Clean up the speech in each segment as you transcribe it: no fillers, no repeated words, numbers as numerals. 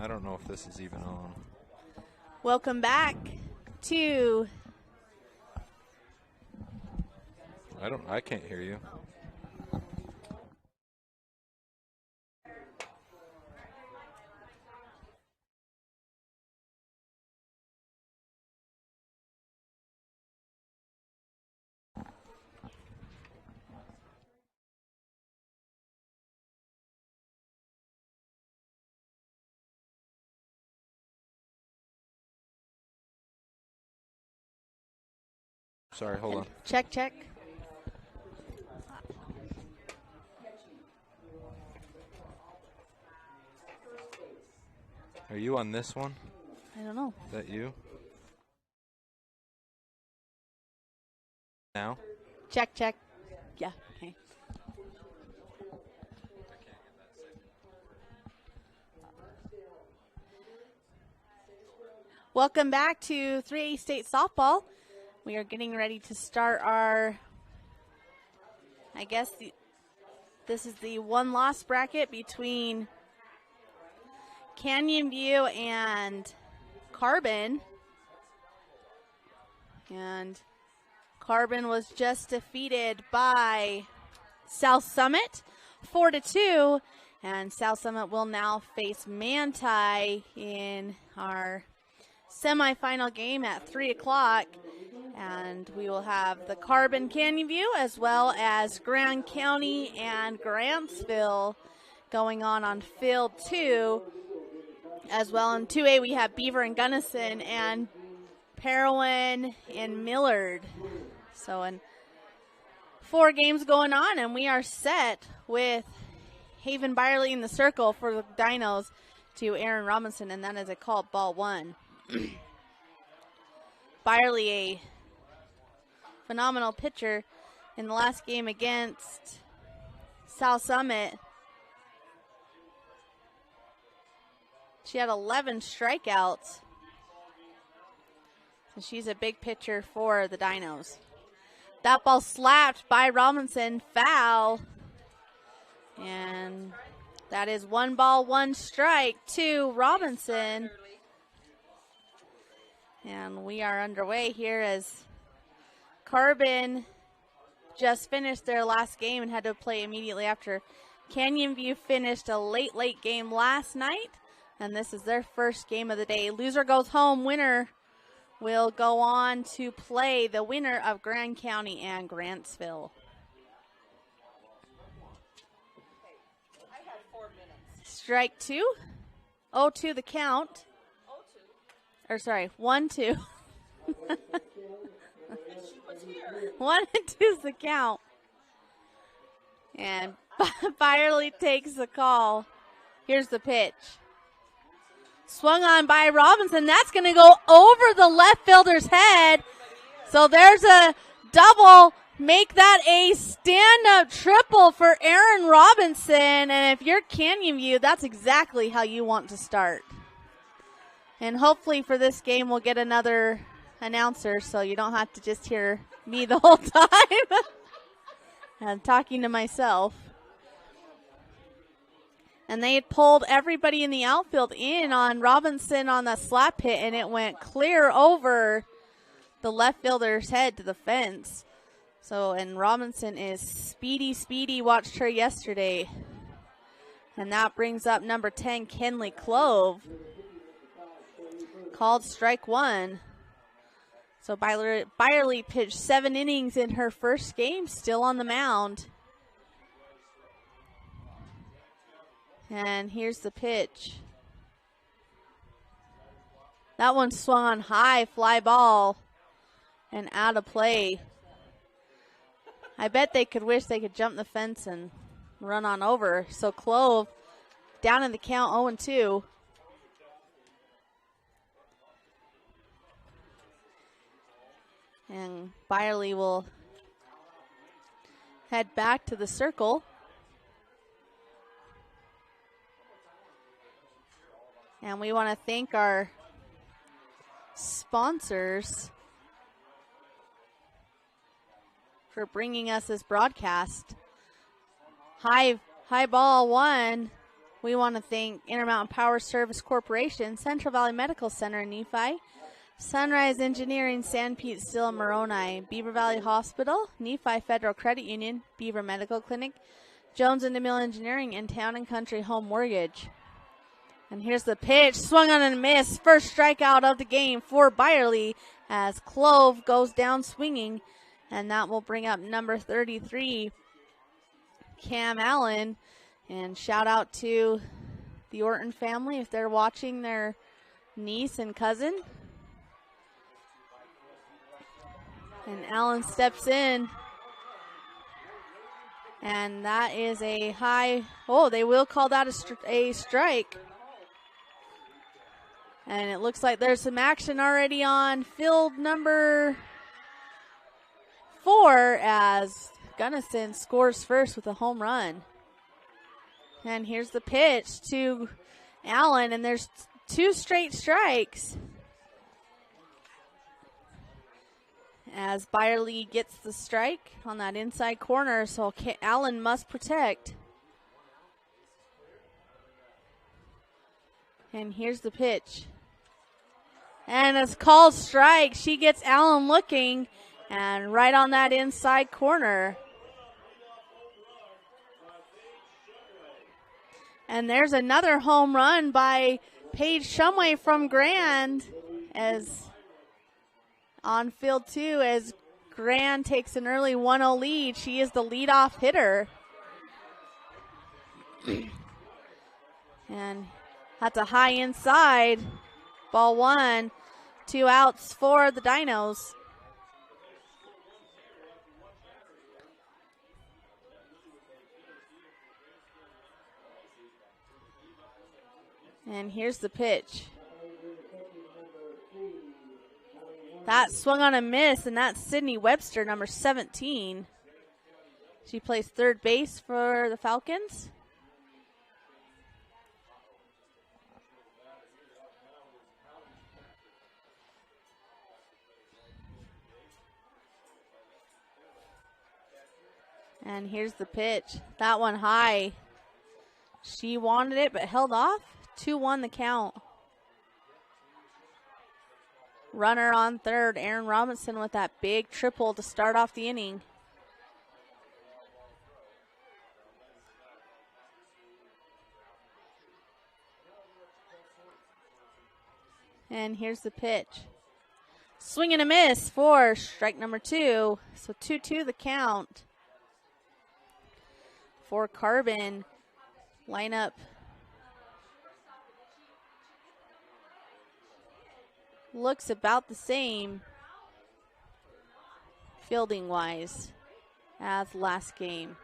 I don't know if this is even on. Welcome back to... I can't hear you. Sorry, hold on. Check, check. Are you on this one? I don't know. Is that you? Now? Check, check. Yeah, okay. Welcome back to 3A State Softball. We are getting ready to start our, I guess this is the one-loss bracket between Canyon View and Carbon. And Carbon was just defeated by South Summit 4-2. And South Summit will now face Manti in our semifinal game at 3 o'clock. And we will have the Carbon Canyon View as well as Grand County and Grantsville going on Field 2. As well in 2A, we have Beaver and Gunnison and Parowan and Millard. So in 4 games going on, and we are set with Haven Byerly in the circle for the Dinos to Aaron Robinson, and that is a called ball 1. Byerly, a phenomenal pitcher in the last game against South Summit. She had 11 strikeouts. So she's a big pitcher for the Dinos. That ball slapped by Robinson, foul. And that is 1 ball, 1 strike to Robinson. And we are underway here as Carbon just finished their last game and had to play immediately after. Canyon View finished a late game last night, and this is their first game of the day. Loser goes home. Winner will go on to play the winner of Grand County and Grantsville. Strike 2. 0-2 the count. Or sorry, 1-2. 1-2 is the count. And Byerly takes the call. Here's the pitch. Swung on by Robinson. That's going to go over the left fielder's head. So there's a double. Make that a stand-up triple for Aaron Robinson. And if you're Canyon View, that's exactly how you want to start. And hopefully for this game, we'll get another announcer so you don't have to just hear me the whole time. I'm talking to myself. And they had pulled everybody in the outfield in on Robinson on the slap hit, and it went clear over the left fielder's head to the fence. So, and Robinson is speedy. Watched her yesterday. And that brings up number 10, Kenley Clove. Called strike 1. So Byerly pitched 7 innings in her first game, still on the mound. And here's the pitch. That one swung on high, fly ball, and out of play. I bet they could wish they could jump the fence and run on over. So Clove down in the count, 0-2. And Byerly will head back to the circle. And we want to thank our sponsors for bringing us this broadcast. High ball 1 We want to thank Intermountain Power Service Corporation, Central Valley Medical Center in Nephi, Sunrise Engineering, San Pete Steel and Moroni, Beaver Valley Hospital, Nephi Federal Credit Union, Beaver Medical Clinic, Jones and DeMille Engineering, and Town and Country Home Mortgage. And here's the pitch, swung on and miss. First strikeout of the game for Byerly as Clove goes down swinging. And that will bring up number 33, Cam Allen. And shout out to the Orton family if they're watching their niece and cousin. And Allen steps in. And that is a high. Oh, they will call that a strike. And it looks like there's some action already on field number 4 as Gunnison scores first with a home run. And here's the pitch to Allen, and there's 2 straight strikes. As Byerly gets the strike on that inside corner, so Allen must protect. And here's the pitch. And it's called strike. She gets Allen looking, and right on that inside corner. And there's another home run by Paige Shumway from Grand as on field 2 as Grand takes an early 1-0 lead. She is the leadoff hitter. And that's a high inside. Ball 1. 2 outs for the Dinos. And here's the pitch. That swung on a miss, and that's Sydney Webster, number 17. She plays third base for the Falcons. And here's the pitch. That one high. She wanted it but held off. 2-1 the count. Runner on third. Aaron Robinson with that big triple to start off the inning. And here's the pitch. Swing and a miss for strike number 2. So 2-2 the count. For Carbon, lineup looks about the same fielding wise as last game.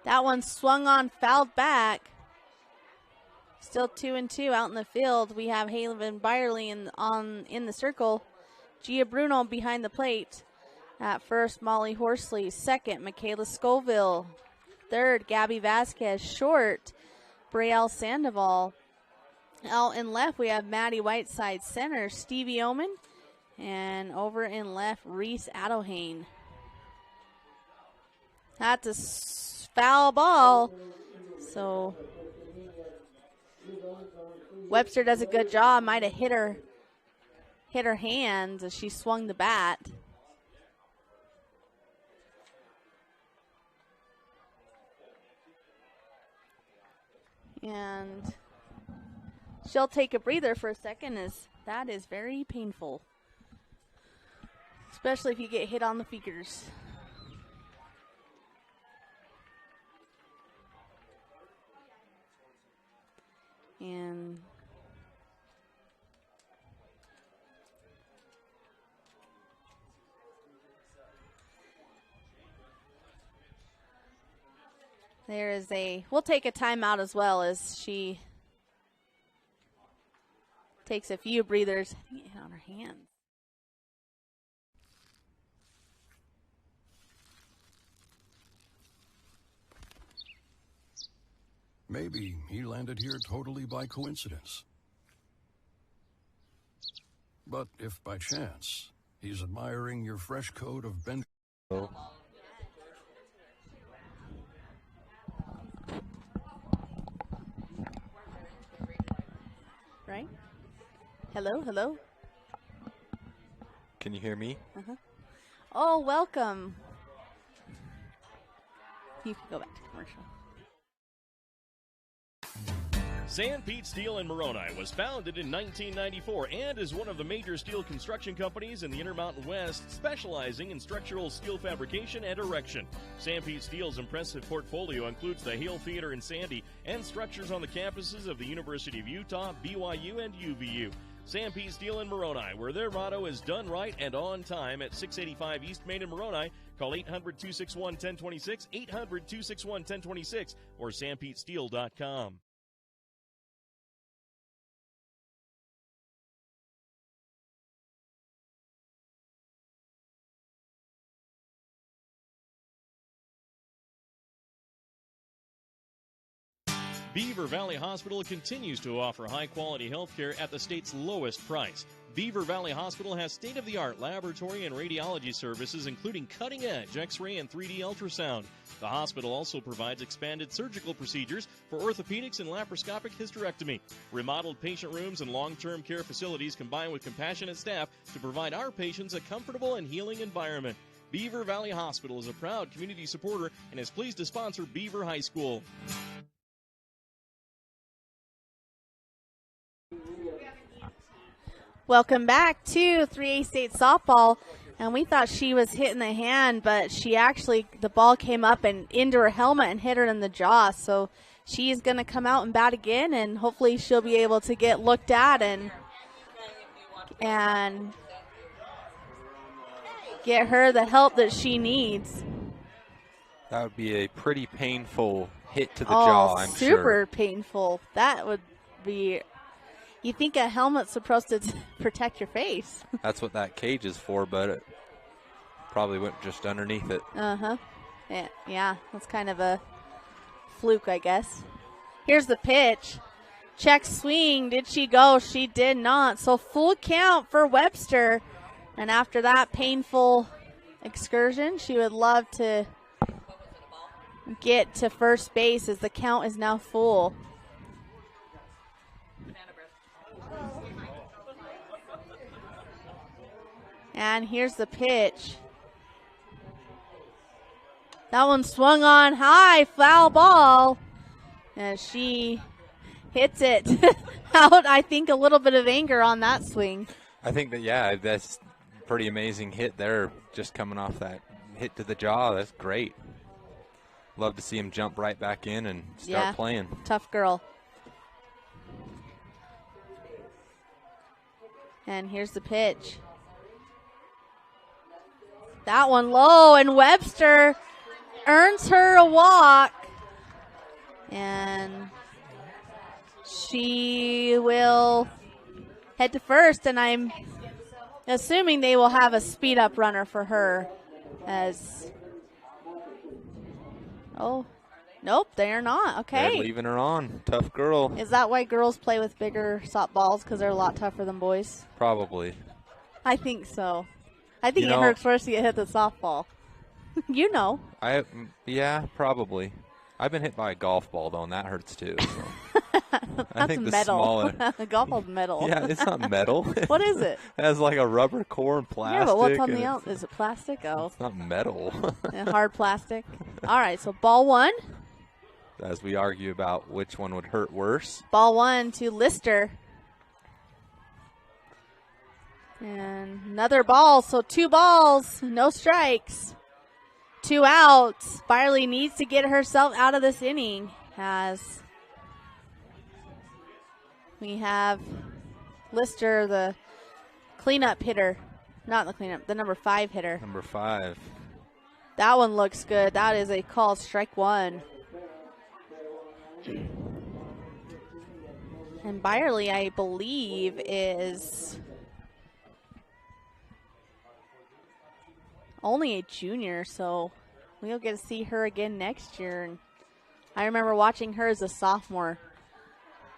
That one swung on, fouled back. Still 2-2 out in the field. We have Haven Byerly in the circle. Gia Bruno behind the plate. At first, Molly Horsley. Second, Michaela Scoville. Third, Gabby Vasquez. Short, Braille Sandoval. Out in left, we have Maddie Whiteside. Center, Stevie Oman. And over in left, Reese Adelhane. That's a foul ball. So Webster does a good job. Might have hit her hands as she swung the bat. And she'll take a breather for a second, as that is very painful. Especially if you get hit on the fingers. And there is we'll take a timeout as well as she takes a few breathers. I think it hit on her hand. Maybe he landed here totally by coincidence. But if by chance he's admiring your fresh coat of bench. right? Hello, hello. Can you hear me? Oh, welcome. You can go back to commercial. Sanpete Steel in Moroni was founded in 1994 and is one of the major steel construction companies in the Intermountain West, specializing in structural steel fabrication and erection. Sanpete Steel's impressive portfolio includes the Hale Theater in Sandy and structures on the campuses of the University of Utah, BYU, and UVU. Sanpete Steel in Moroni, where their motto is done right and on time, at 685 East Main in Moroni. Call 800-261-1026, 800-261-1026, or sanpetesteel.com. Beaver Valley Hospital continues to offer high-quality health care at the state's lowest price. Beaver Valley Hospital has state-of-the-art laboratory and radiology services, including cutting-edge X-ray and 3D ultrasound. The hospital also provides expanded surgical procedures for orthopedics and laparoscopic hysterectomy. Remodeled patient rooms and long-term care facilities combine with compassionate staff to provide our patients a comfortable and healing environment. Beaver Valley Hospital is a proud community supporter and is pleased to sponsor Beaver High School. Welcome back to 3A State Softball. And we thought she was hitting the hand, but she actually, the ball came up and into her helmet and hit her in the jaw. So she's going to come out and bat again, and hopefully she'll be able to get looked at and get her the help that she needs. That would be a pretty painful hit to the jaw, I'm sure. Super painful. That would be. You think a helmet's supposed to protect your face. That's what that cage is for, but it probably went just underneath it. Uh-huh. Yeah, that's kind of a fluke, I guess. Here's the pitch. Check swing. Did she go? She did not. So full count for Webster. And after that painful excursion, she would love to get to first base as the count is now full. And here's the pitch. That one swung on high, foul ball. And she hits it out. I think a little bit of anger on that swing. I think that, yeah, that's a pretty amazing hit there, just coming off that hit to the jaw. That's great. Love to see him jump right back in and start playing. Tough girl. And here's the pitch. That one low, and Webster earns her a walk. And she will head to first, and I'm assuming they will have a speed-up runner for her as... Oh, nope, they are not. Okay. They're leaving her on. Tough girl. Is that why girls play with bigger softballs, because they're a lot tougher than boys? Probably. I think so. I think it hurts worse to get hit than softball. You know. Yeah, probably. I've been hit by a golf ball, though, and that hurts, too. So. I think metal. Golf ball's metal. Yeah, it's not metal. What is it? It has like a rubber core and plastic. Yeah, but what's on the outside? Is it plastic? Oh. It's not metal. Hard plastic. All right, so ball one. As we argue about which one would hurt worse. Ball one to Lister. And another ball, so 2 balls, no strikes. 2 outs. Byerly needs to get herself out of this inning as we have Lister, the cleanup hitter. Not the cleanup, the number 5 hitter. Number 5. That one looks good. That is a called strike 1. And Byerly, I believe, is only a junior, so we'll get to see her again next year. And I remember watching her as a sophomore.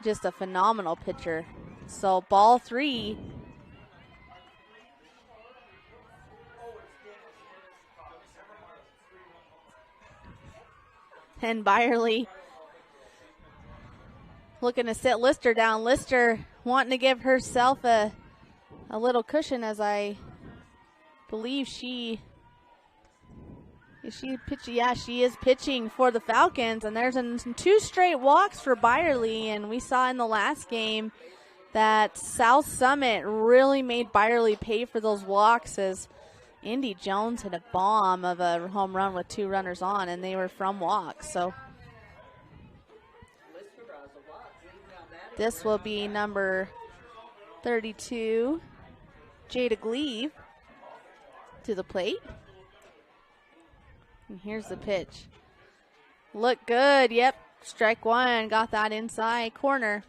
Just a phenomenal pitcher. So ball 3. And Byerly looking to sit Lister down. Lister wanting to give herself a little cushion, as I believe she is pitching. Yeah, she is pitching for the Falcons, and there's 2 straight walks for Byerly, and we saw in the last game that South Summit really made Byerly pay for those walks, as Indy Jones hit a bomb of a home run with 2 runners on, and they were from walks. So this will be number 32, Jada Gleave, to the plate. And here's the pitch. Look good. Yep, strike 1. Got that inside corner.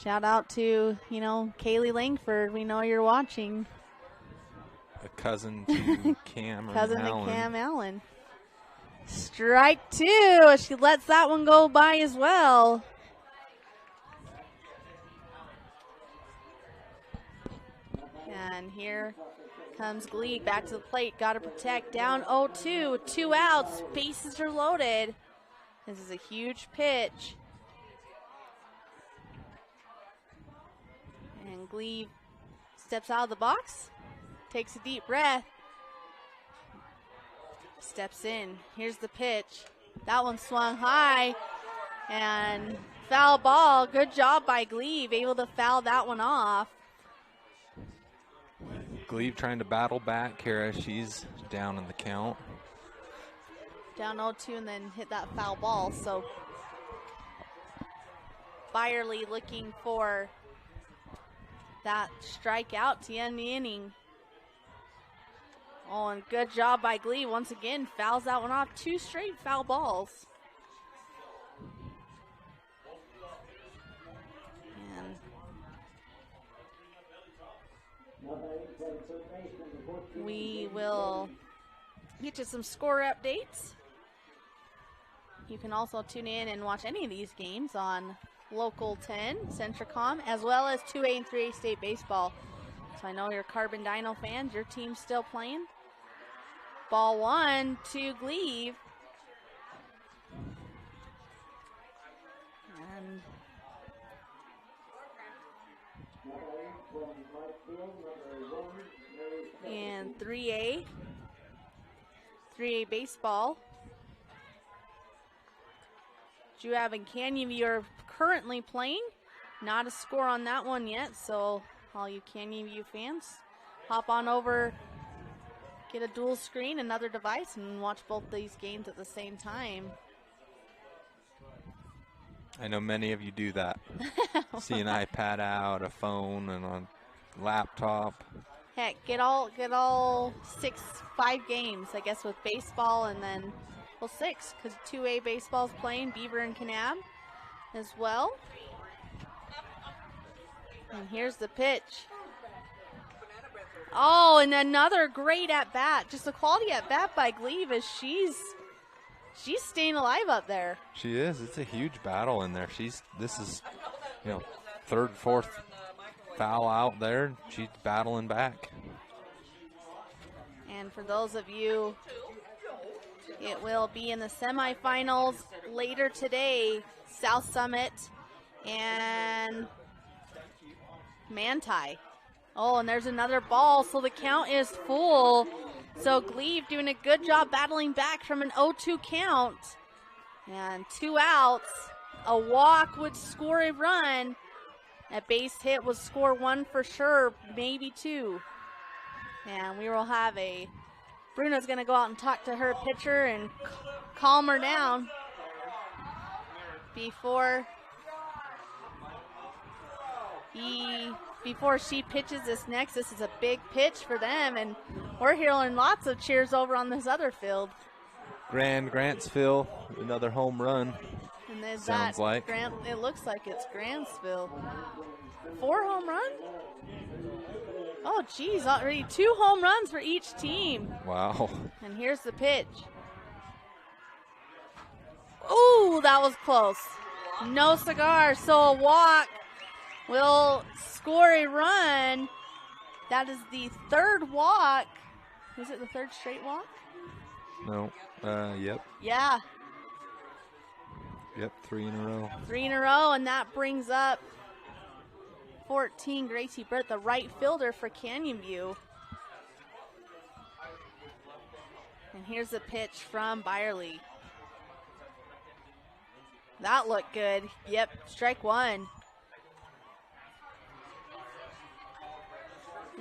Shout out to, Kaylee Langford. We know you're watching. A cousin to Cam Cousin Allen. to Cam Allen. Strike 2. She lets that one go by as well. And here comes Glee back to the plate. Got to protect. Down 0-2. 2 outs. Bases are loaded. This is a huge pitch. And Glee steps out of the box. Takes a deep breath. Steps in. Here's the pitch. That one swung high. And foul ball. Good job by Gleave. Able to foul that one off. Gleave trying to battle back here as she's down in the count. Down 0-2 and then hit that foul ball. So Byerly looking for that strikeout to end the inning. Oh, and good job by Glee. Once again, fouls that one off. 2 straight foul balls. And we will get you some score updates. You can also tune in and watch any of these games on Local 10, Centricom, as well as 2A and 3A state baseball. So I know you're Carbon Dino fans. Your team's still playing. Ball 1 to Gleave. And 3A baseball. Juab and Canyon View are currently playing. Not a score on that one yet, so all you Canyon View fans, hop on over, get a dual screen, another device, and watch both these games at the same time. I know many of you do that. See an iPad out, a phone, and a laptop. Heck, get all 5 games, I guess, with baseball, and then, well, 6, because 2A baseball's playing, Beaver and Kanab as well. And here's the pitch. Oh, and another great at-bat. Just a quality at-bat by Gleave as she's staying alive up there. She is. It's a huge battle in there. This is, third, fourth foul out there. She's battling back. And for those of you, it will be in the semifinals later today. South Summit and Manti. Oh, and there's another ball, so the count is full. So Gleave doing a good job battling back from an 0-2 count. And 2 outs. A walk would score a run. A base hit would score 1 for sure, maybe 2. And we will have Bruno's going to go out and talk to her pitcher and calm her down before she pitches this next. This is a big pitch for them, and we're hearing lots of cheers over on this other field. Grantsville, another home run. And there's sounds like. It looks like it's Grantsville. 4 home runs? Oh, geez, already 2 home runs for each team. Wow. And here's the pitch. Ooh, that was close. No cigar, so a walk will score a run. That is the 3rd walk. Was it the 3rd straight walk? No. Yep. Yeah, Yep. 3 in a row. 3 in a row, and that brings up 14, Gracie Burt, the right fielder for Canyon View. And here's the pitch from Byerly. That looked good. Yep, strike one.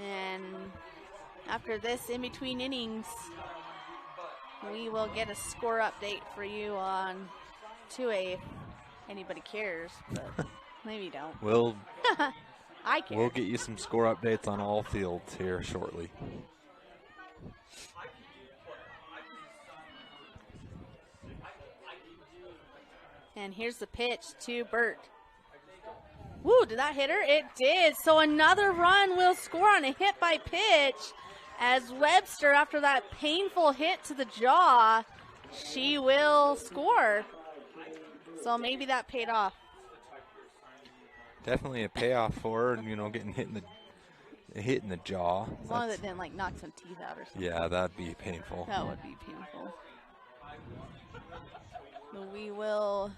And after this in between innings, we will get a score update for you on 2A if anybody cares, but maybe don't. I care. We'll get you some score updates on all fields here shortly. And here's the pitch to Burt. Woo, did that hit her? It did. So another run will score on a hit by pitch as Webster, after that painful hit to the jaw, she will score. So maybe that paid off. Definitely a payoff for her, you know, getting hit in the jaw. As long as it didn't, like, knock some teeth out or something. Yeah, that'd be painful. That would be painful. We will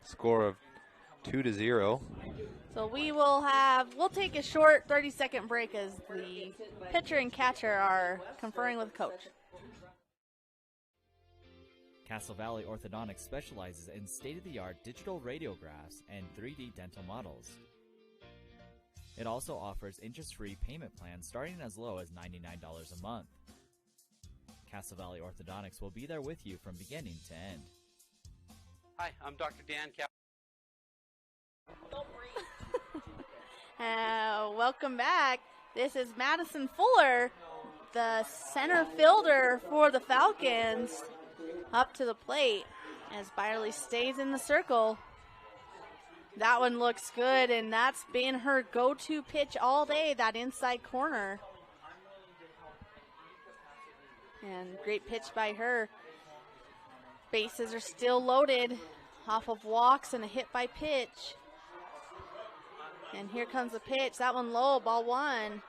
score of 2-0. So we'll take a short 30-second break as the pitcher and catcher are conferring with coach. Castle Valley Orthodontics specializes in state-of-the-art digital radiographs and 3D dental models. It also offers interest-free payment plans starting as low as $99 a month. Castle Valley Orthodontics will be there with you from beginning to end. Hi, I'm Dr. Dan Welcome back. This is Madison Fuller, the center fielder for the Falcons, up to the plate as Byerly stays in the circle. That one looks good, and that's been her go-to pitch all day, that inside corner. And great pitch by her. Bases are still loaded off of walks and a hit by pitch. And here comes the pitch. That one low, ball one.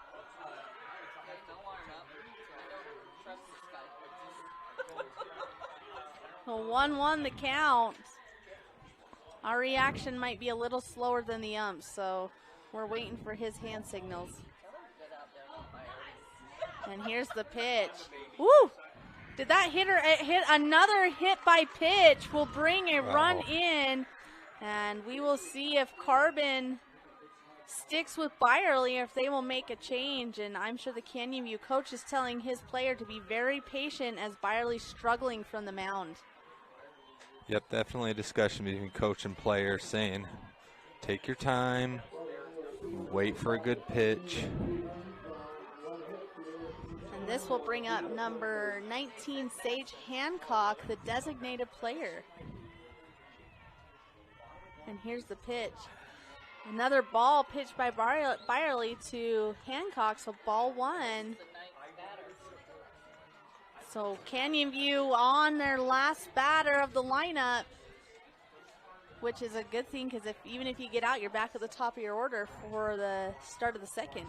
So 1-1 the count. Our reaction might be a little slower than the ump, so we're waiting for his hand signals. And here's the pitch. Woo! Did that hit her? It hit another hit by pitch. Will bring a run in, and we will see if Carbon sticks with Byerly or if they will make a change. And I'm sure the Canyon View coach is telling his player to be very patient as Byerly's struggling from the mound. Yep, definitely a discussion between coach and player saying, take your time, wait for a good pitch. And this will bring up number 19, Sage Hancock, the designated player. And here's the pitch. Another ball pitched by Byerly to Hancock, so ball one. So Canyon View on their last batter of the lineup, which is a good thing because even if you get out, you're back at the top of your order for the start of the second.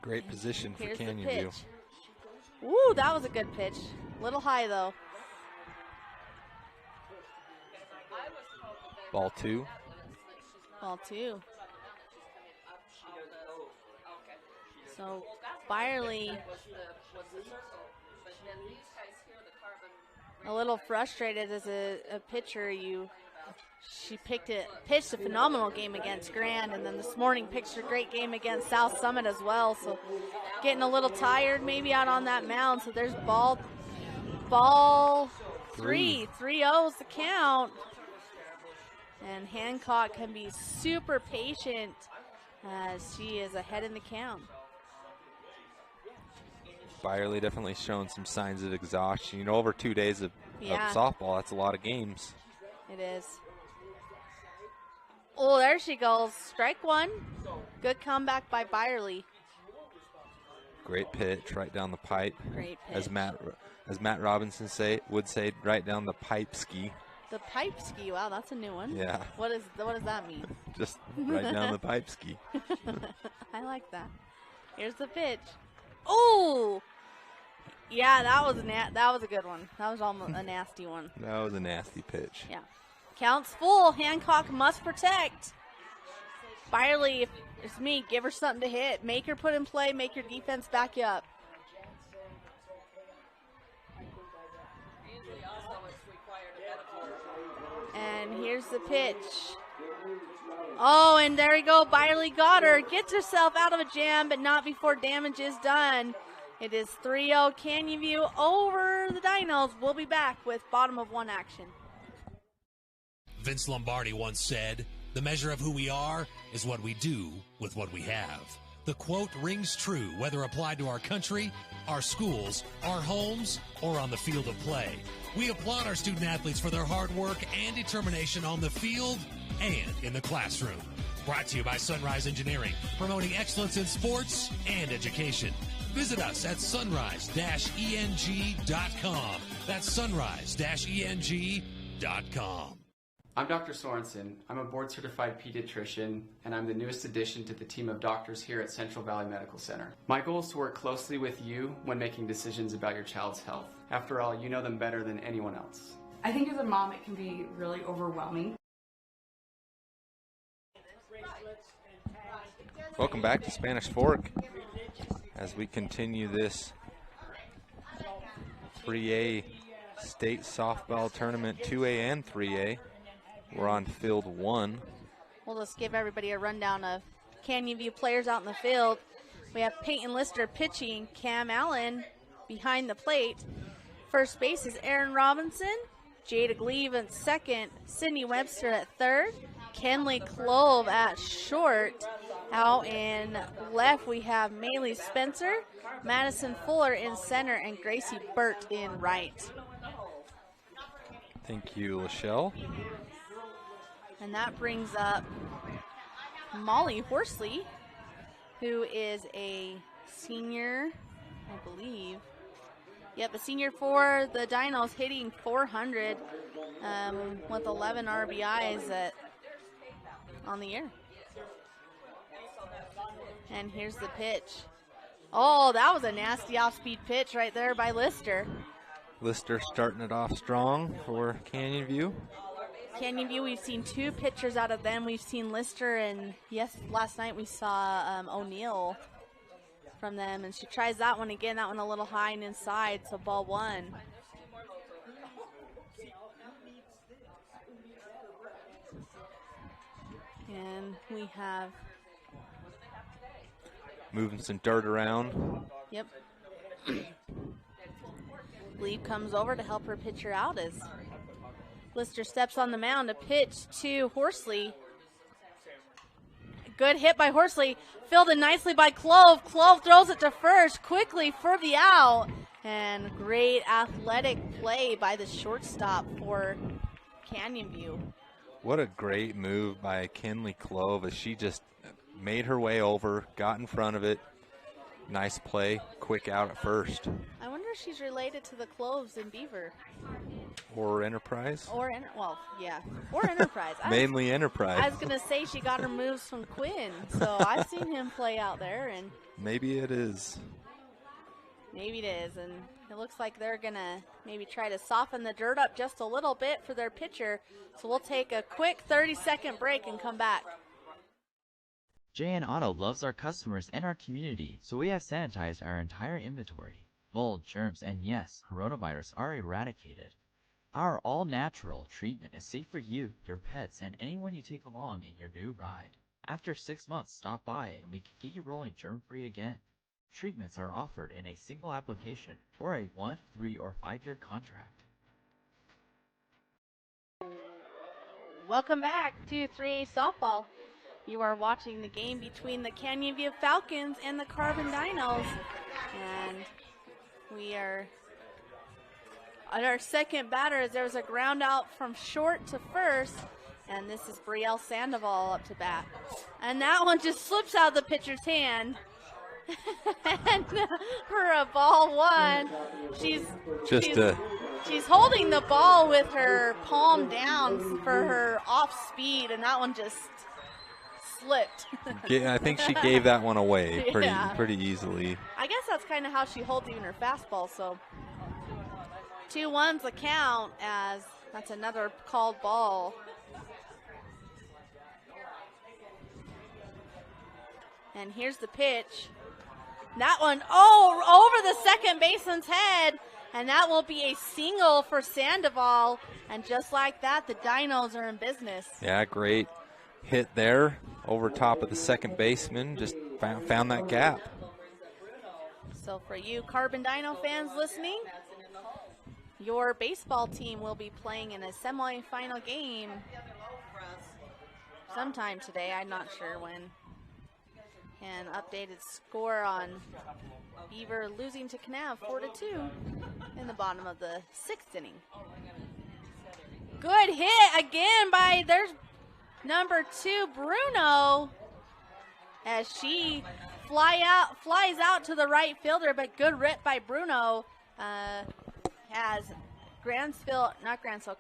Great position for Here's Canyon the View. pitch. Ooh, that was a good pitch. Little high though. Ball two. Ball two. So Byerly a little frustrated as a pitcher. She pitched a phenomenal game against Grand, and then this morning pitched a great game against South Summit as well. So getting a little tired maybe out on that mound. So there's ball three. 3-0 is the count. And Hancock can be super patient as she is ahead in the count. Byerly definitely showing some signs of exhaustion. You know, over 2 days of softball, that's a lot of games. It is. Oh, there she goes. Strike one. Good comeback by Byerly. Great pitch right down the pipe. Great pitch. As Matt Robinson would say, right down the pipe ski. The pipe ski. Wow, that's a new one. Yeah. What does that mean? Just right down the pipe ski. I like that. Here's the pitch. Oh! Yeah, that was a good one. That was almost a nasty one. That was a nasty pitch. Yeah. Counts full. Hancock must protect. Byerly, if it's me, give her something to hit. Make her put in play. Make your defense back you up. And here's the pitch. Oh, and there we go. Byerly got her. Gets herself out of a jam, but not before damage is done. It is 3-0 Canyon View over the Dinos. We'll be back with bottom of one action. Vince Lombardi once said, "The measure of who we are is what we do with what we have." The quote rings true whether applied to our country, our schools, our homes, or on the field of play. We applaud our student athletes for their hard work and determination on the field and in the classroom. Brought to you by Sunrise Engineering, promoting excellence in sports and education. Visit us at sunrise-eng.com. That's sunrise-eng.com. I'm Dr. Sorensen. I'm a board-certified pediatrician, and I'm the newest addition to the team of doctors here at Central Valley Medical Center. My goal is to work closely with you when making decisions about your child's health. After all, you know them better than anyone else. I think as a mom, it can be really overwhelming. Welcome back to Spanish Fork as we continue this 3A state softball tournament, 2A and 3A. We're on field 1. We'll just give everybody a rundown of Canyon View players out in the field. We have Peyton Lister pitching, Cam Allen behind the plate. First base is Aaron Robinson, Jada Gleave at second, Sydney Webster at third, Kenley Clove at short. Out in left, we have Maylee Spencer, Madison Fuller in center, and Gracie Burt in right. Thank you, Lachelle. And that brings up Molly Horsley, who is a senior, I believe. Yep, a senior for the Dinos, hitting 400 with 11 RBIs on the year. And here's the pitch. Oh, that was a nasty off-speed pitch right there by Lister. Lister starting it off strong for Canyon View. Canyon View, we've seen 2 pitchers out of them. We've seen Lister, and yes, last night we saw O'Neill from them. And she tries that one again, that one a little high and inside, so ball 1. And we have moving some dirt around. Yep. Glebe comes over to help her pitcher out as Lister steps on the mound to pitch to Horsley. Good hit by Horsley. Fielded nicely by Clove. Clove throws it to first quickly for the out. And great athletic play by the shortstop for Canyon View. What a great move by Kenley Clove as she just made her way over, got in front of it. Nice play, quick out at first. I wonder if she's related to the Cloves in Beaver. Or Enterprise. Or Enterprise. Mainly Enterprise. I was going to say she got her moves from Quinn, so I've seen him play out there. And maybe it is. Maybe it is, and it looks like they're going to maybe try to soften the dirt up just a little bit for their pitcher. So we'll take a quick 30-second break and come back. JN Auto loves our customers and our community, so we have sanitized our entire inventory. Mold, germs, and yes, coronavirus are eradicated. Our all-natural treatment is safe for you, your pets, and anyone you take along in your new ride. After 6 months, stop by and we can get you rolling germ-free again. Treatments are offered in a single application or a 1, 3, or 5-year contract. Welcome back to 3A softball. You are watching the game between the Canyon View Falcons and the Carbon Dinos. And we are on our second batter as there was a ground out from short to first. And this is Brielle Sandoval up to bat. And that one just slips out of the pitcher's hand. And for a ball 1, she's holding the ball with her palm down for her off speed, and that one just flipped. I think she gave that one away Yeah. pretty easily. I guess that's kind of how she holds even her fastball. So 2-1's the count, as that's another called ball. And here's the pitch. That one, over the second baseman's head. And that will be a single for Sandoval. And just like that, the Dinos are in business. Yeah, great hit there over top of the second baseman. Just found that gap. So for you Carbon Dino fans listening, your baseball team will be playing in a semifinal game sometime today. I'm not sure when. And updated score on Beaver losing to Canav 4-2 in the bottom of the 6th inning. Good hit again by their number 2, Bruno, as she flies out to the right fielder, but good rip by Bruno. Has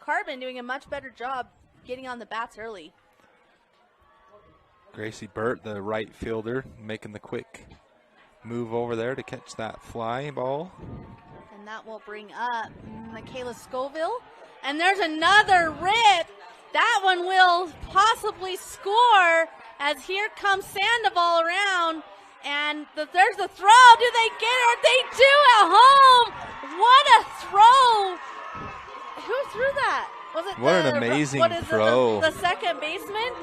Carbon doing a much better job getting on the bats early. Gracie Burt, the right fielder, making the quick move over there to catch that fly ball. And that will bring up Michaela Scoville. And there's another rip. That one will possibly score, as here comes Sandoval around. And there's the throw. Do they get it? They do at home. What a throw. Who threw that? Was it what an amazing throw. The second baseman?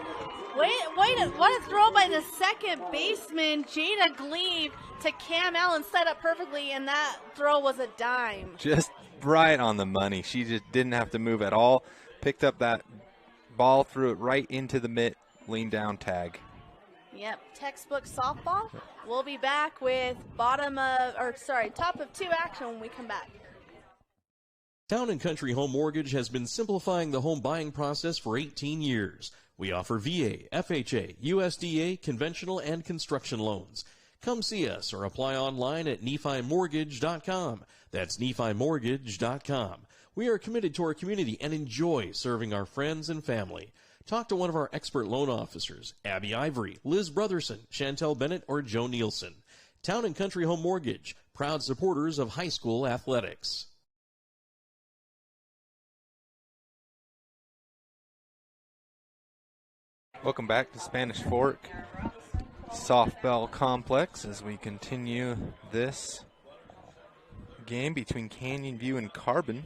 What a throw by the second baseman, Jada Glebe, to Cam Allen, set up perfectly, and that throw was a dime. Just right on the money. She just didn't have to move at all. Picked up that ball, threw it right into the mitt, lean down tag. Yep, textbook softball. We'll be back with top of 2 action when we come back. Town & Country Home Mortgage has been simplifying the home buying process for 18 years. We offer VA, FHA, USDA, conventional, and construction loans. Come see us or apply online at NephiMortgage.com. That's NephiMortgage.com. We are committed to our community and enjoy serving our friends and family. Talk to one of our expert loan officers, Abby Ivory, Liz Brotherson, Chantel Bennett, or Joe Nielsen. Town & Country Home Mortgage, proud supporters of high school athletics. Welcome back to Spanish Fork Softball Complex as we continue this game between Canyon View and Carbon.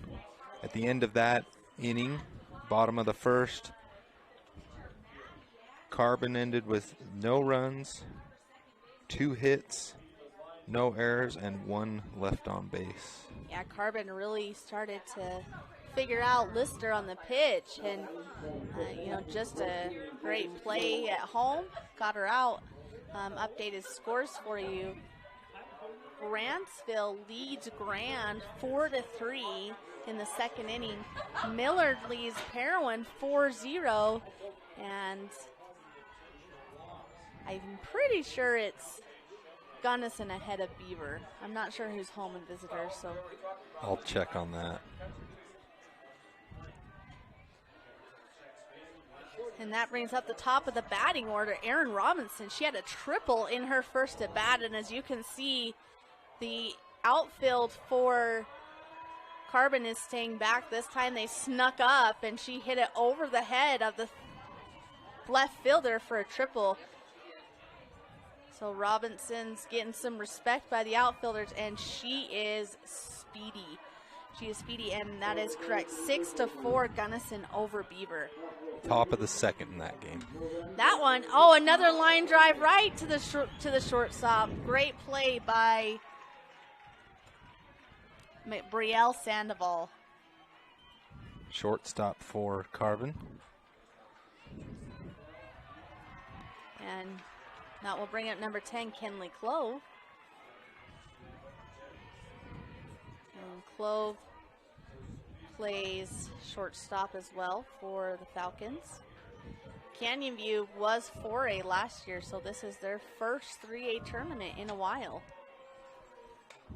At the end of that inning, bottom of the first, Carbon ended with no runs, 2 hits, no errors, and 1 left on base. Yeah, Carbon really started to figure out Lister on the pitch, and just a great play at home, got her out. Updated scores for you. Grantsville leads Grand 4-3 in the 2nd inning. Millard leads Parowan 4-0, and I'm pretty sure it's Gunnison ahead of Beaver. I'm not sure who's home and visitor, so I'll check on that. And that brings up the top of the batting order, Erin Robinson. She had a triple in her first at bat, and as you can see, the outfield for Carbon is staying back. This time they snuck up, and she hit it over the head of the left fielder for a triple. So Robinson's getting some respect by the outfielders, and she is speedy. She is speedy, and that is correct. 6-4 Gunnison over Beaver. Top of the 2nd in that game. That one, another line drive right to the shortstop. Great play by Brielle Sandoval. Shortstop for Carbon. And that will bring up number 10, Kenley Clove. And Clove plays shortstop as well for the Falcons. Canyon View was 4A last year, so this is their first 3A tournament in a while.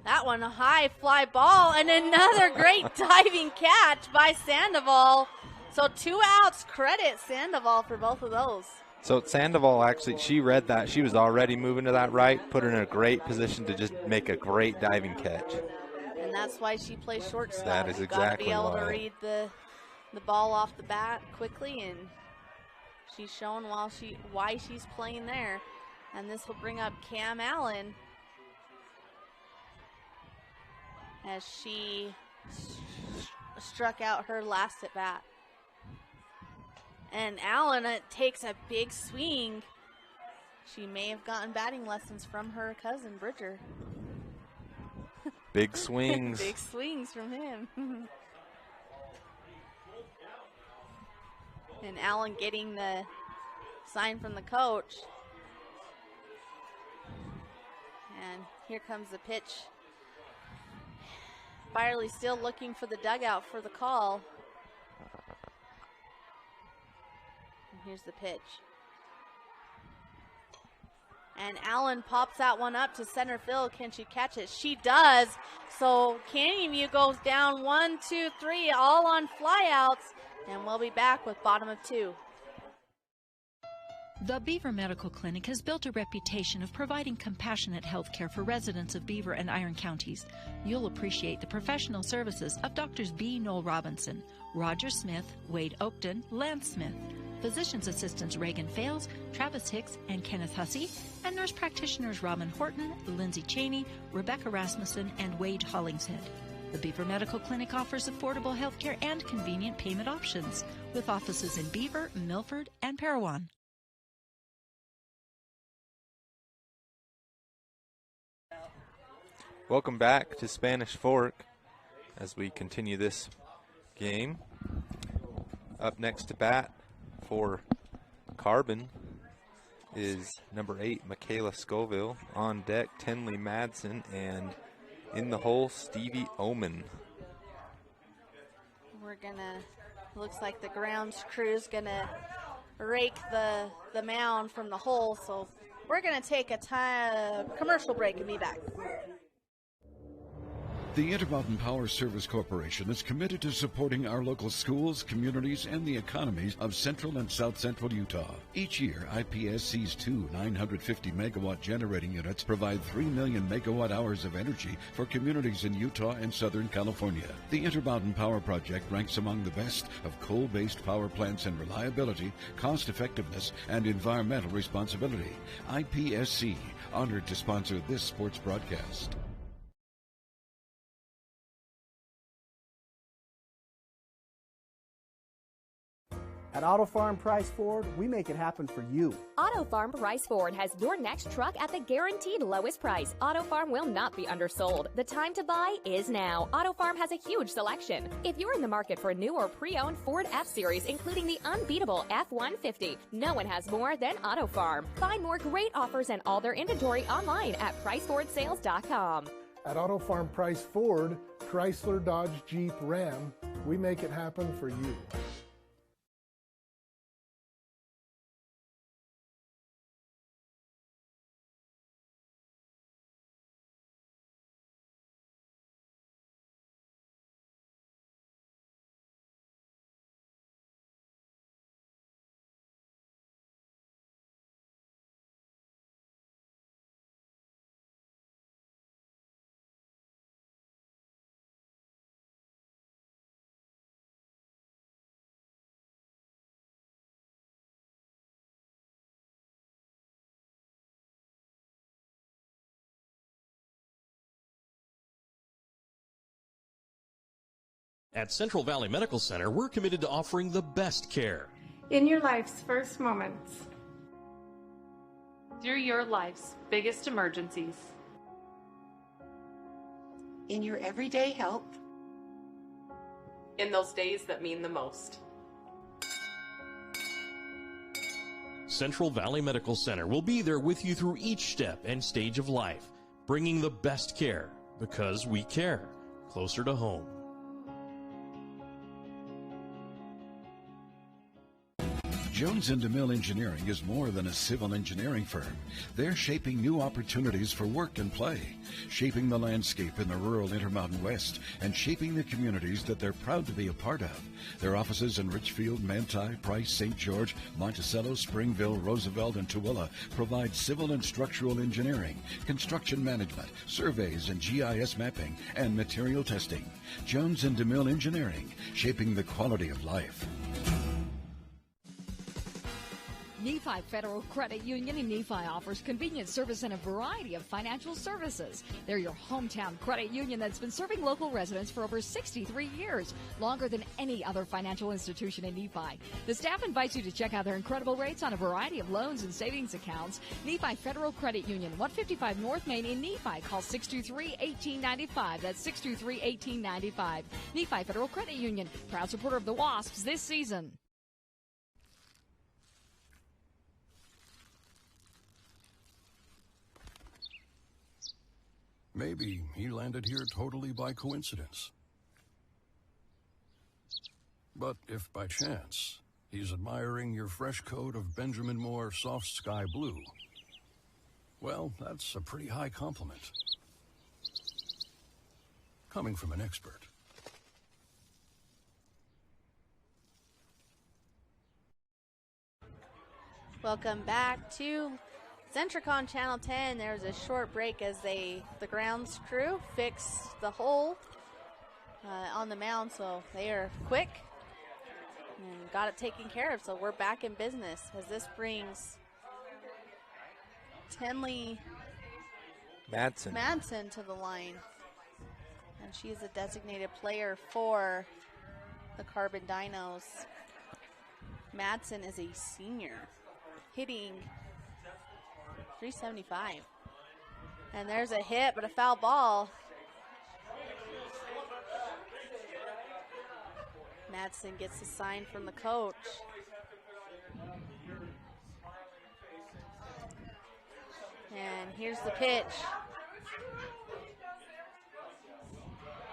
That one, a high fly ball, and another great diving catch by Sandoval. So 2 outs, credit Sandoval for both of those. So Sandoval actually, she read that. She was already moving to that right, put her in a great position to just make a great diving catch. And that's why she plays shortstop. That is exactly You got to be able why. to read the ball off the bat quickly, and she's shown why she's playing there. And this will bring up Cam Allen as she struck out her last at bat. And Allen takes a big swing. She may have gotten batting lessons from her cousin, Bridger. Big swings. Big swings from him. And Allen getting the sign from the coach. And here comes the pitch. Byerly still looking for the dugout for the call. And here's the pitch. And Allen pops that one up to center field. Can she catch it? She does. So Canyon View goes down 1, 2, 3, all on flyouts. And we'll be back with bottom of 2. The Beaver Medical Clinic has built a reputation of providing compassionate health care for residents of Beaver and Iron counties. You'll appreciate the professional services of Doctors B. Noel Robinson, Roger Smith, Wade Oakton, Lance Smith, physician's assistants Reagan Fales, Travis Hicks, and Kenneth Hussey, and nurse practitioners Robin Horton, Lindsay Cheney, Rebecca Rasmussen, and Wade Hollingshead. The Beaver Medical Clinic offers affordable health care and convenient payment options, with offices in Beaver, Milford, and Parowan. Welcome back to Spanish Fork as we continue this game. Up next to bat for Carbon is number 8, Michaela Scoville. On deck, Tenley Madsen, and in the hole, Stevie Oman. We're gonna, looks like the grounds crew's gonna rake the mound from the hole, so we're gonna take a commercial break and be back. The Intermountain Power Service Corporation is committed to supporting our local schools, communities, and the economies of central and south central Utah. Each year, IPSC's 2 950-megawatt generating units provide 3 million megawatt hours of energy for communities in Utah and Southern California. The Intermountain Power Project ranks among the best of coal-based power plants in reliability, cost-effectiveness, and environmental responsibility. IPSC, honored to sponsor this sports broadcast. At Auto Farm Price Ford, we make it happen for you. Auto Farm Price Ford has your next truck at the guaranteed lowest price. Auto Farm will not be undersold. The time to buy is now. Auto Farm has a huge selection. If you're in the market for a new or pre-owned Ford F-Series, including the unbeatable F-150, no one has more than Auto Farm. Find more great offers and all their inventory online at PriceFordSales.com. At Auto Farm Price Ford, Chrysler, Dodge, Jeep, Ram, we make it happen for you. At Central Valley Medical Center, we're committed to offering the best care. In your life's first moments, through your life's biggest emergencies, in your everyday health, in those days that mean the most. Central Valley Medical Center will be there with you through each step and stage of life, bringing the best care because we care, closer to home. Jones & DeMille Engineering is more than a civil engineering firm. They're shaping new opportunities for work and play, shaping the landscape in the rural Intermountain West, and shaping the communities that they're proud to be a part of. Their offices in Richfield, Manti, Price, St. George, Monticello, Springville, Roosevelt, and Tooele provide civil and structural engineering, construction management, surveys and GIS mapping, and material testing. Jones & DeMille Engineering, shaping the quality of life. Nephi Federal Credit Union in Nephi offers convenient service and a variety of financial services. They're your hometown credit union that's been serving local residents for over 63 years, longer than any other financial institution in Nephi. The staff invites you to check out their incredible rates on a variety of loans and savings accounts. Nephi Federal Credit Union, 155 North Main in Nephi. Call 623-1895. That's 623-1895. Nephi Federal Credit Union, proud supporter of the Wasps this season. Maybe he landed here totally by coincidence. But if by chance he's admiring your fresh coat of Benjamin Moore soft sky blue, well, that's a pretty high compliment. Coming from an expert. Welcome back to Centricon Channel 10. There was a short break as the grounds crew fixed the hole on the mound, so they are quick and got it taken care of. So we're back in business as this brings Tenley Madsen to the line, and she's a designated player for the Carbon Dinos. Madsen is a senior, hitting .375. And there's a hit, but a foul ball. Madsen gets a sign from the coach. And here's the pitch.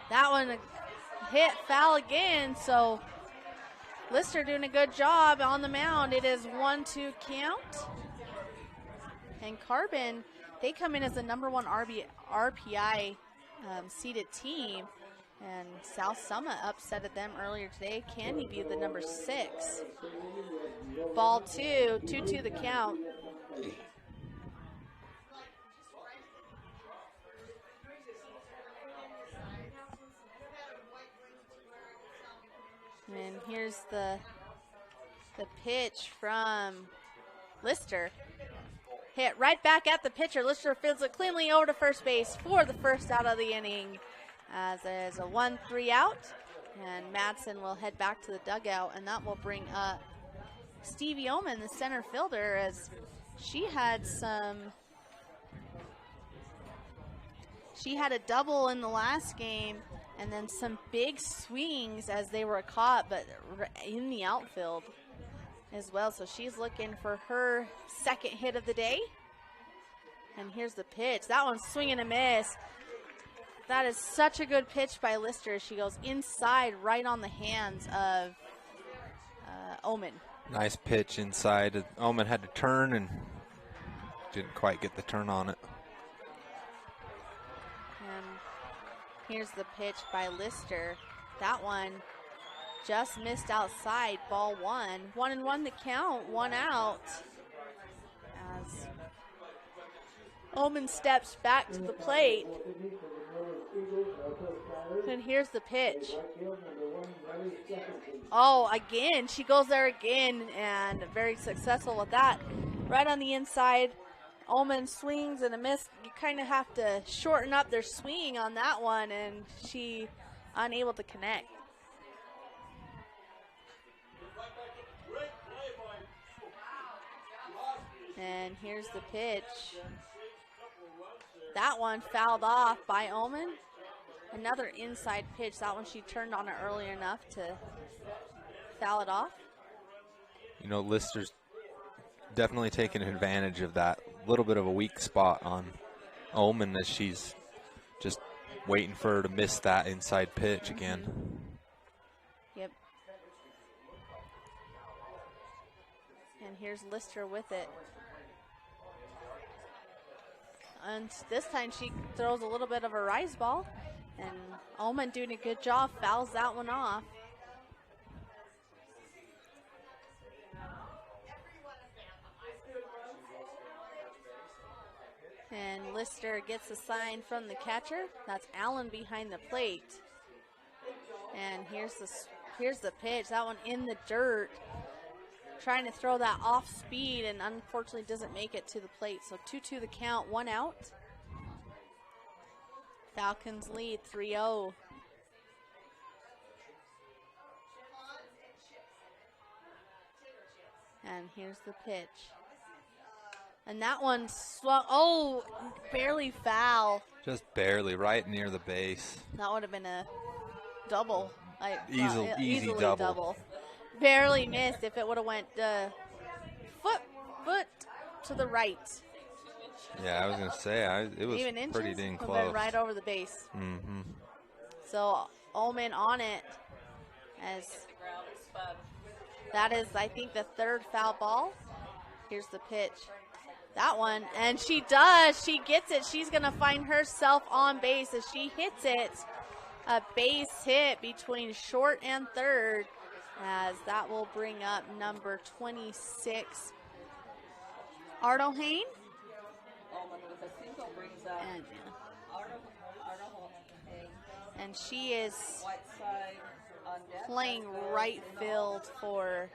That one hit, foul again, so Lister doing a good job on the mound. It is 1-2 count. And Carbon, they come in as the #1 RPI seeded team. And South Summit upsetted them earlier today. Candy View, the #6. Ball 2, 2-2 the count. And here's the pitch from Lister. Hit right back at the pitcher. Lister fields it cleanly over to first base for the first out of the inning. As there's a 1-3 out, and Madsen will head back to the dugout, and that will bring up Stevie Oman, the center fielder, as she had a double in the last game, and then some big swings as they were caught, but in the outfield as well. So she's looking for her second hit of the day. And here's the pitch. That one's swing and a miss. That is such a good pitch by Lister. She goes inside right on the hands of Oman. Nice pitch inside. Oman had to turn and didn't quite get the turn on it. And here's the pitch by Lister. That one just missed outside, ball 1. 1-1 the count, 1 out. As Oman steps back to the plate. And here's the pitch. Oh, again, she goes there again, and very successful with that. Right on the inside, Oman swings and a miss. You kind of have to shorten up their swing on that one, and she unable to connect. And here's the pitch. That one fouled off by Oman. Another inside pitch. That one she turned on it early enough to foul it off. You know, Lister's definitely taking advantage of that little bit of a weak spot on Oman, as she's just waiting for her to miss that inside pitch again. Yep. And here's Lister with it. And this time she throws a little bit of a rise ball. And Ullman doing a good job, fouls that one off. And Lister gets a sign from the catcher. That's Allen behind the plate. And here's the pitch. That one in the dirt. Trying to throw that off speed and unfortunately doesn't make it to the plate. So 2-2 the count, 1 out. Falcons lead 3-0. And here's the pitch. And that one barely foul. Just barely, right near the base. That would have been a double. Easy double. Barely missed if it would have went foot to the right. Yeah, I was going to say, it was Even pretty inches, dang would have been close. right over the base. Mm-hmm. So Ullman on it as that is, I think, the third foul ball. Here's the pitch. That one, and she does. She gets it. She's going to find herself on base as she hits it. A base hit between short and third, as that will bring up number 26, Ardo Hain. And she is playing right field for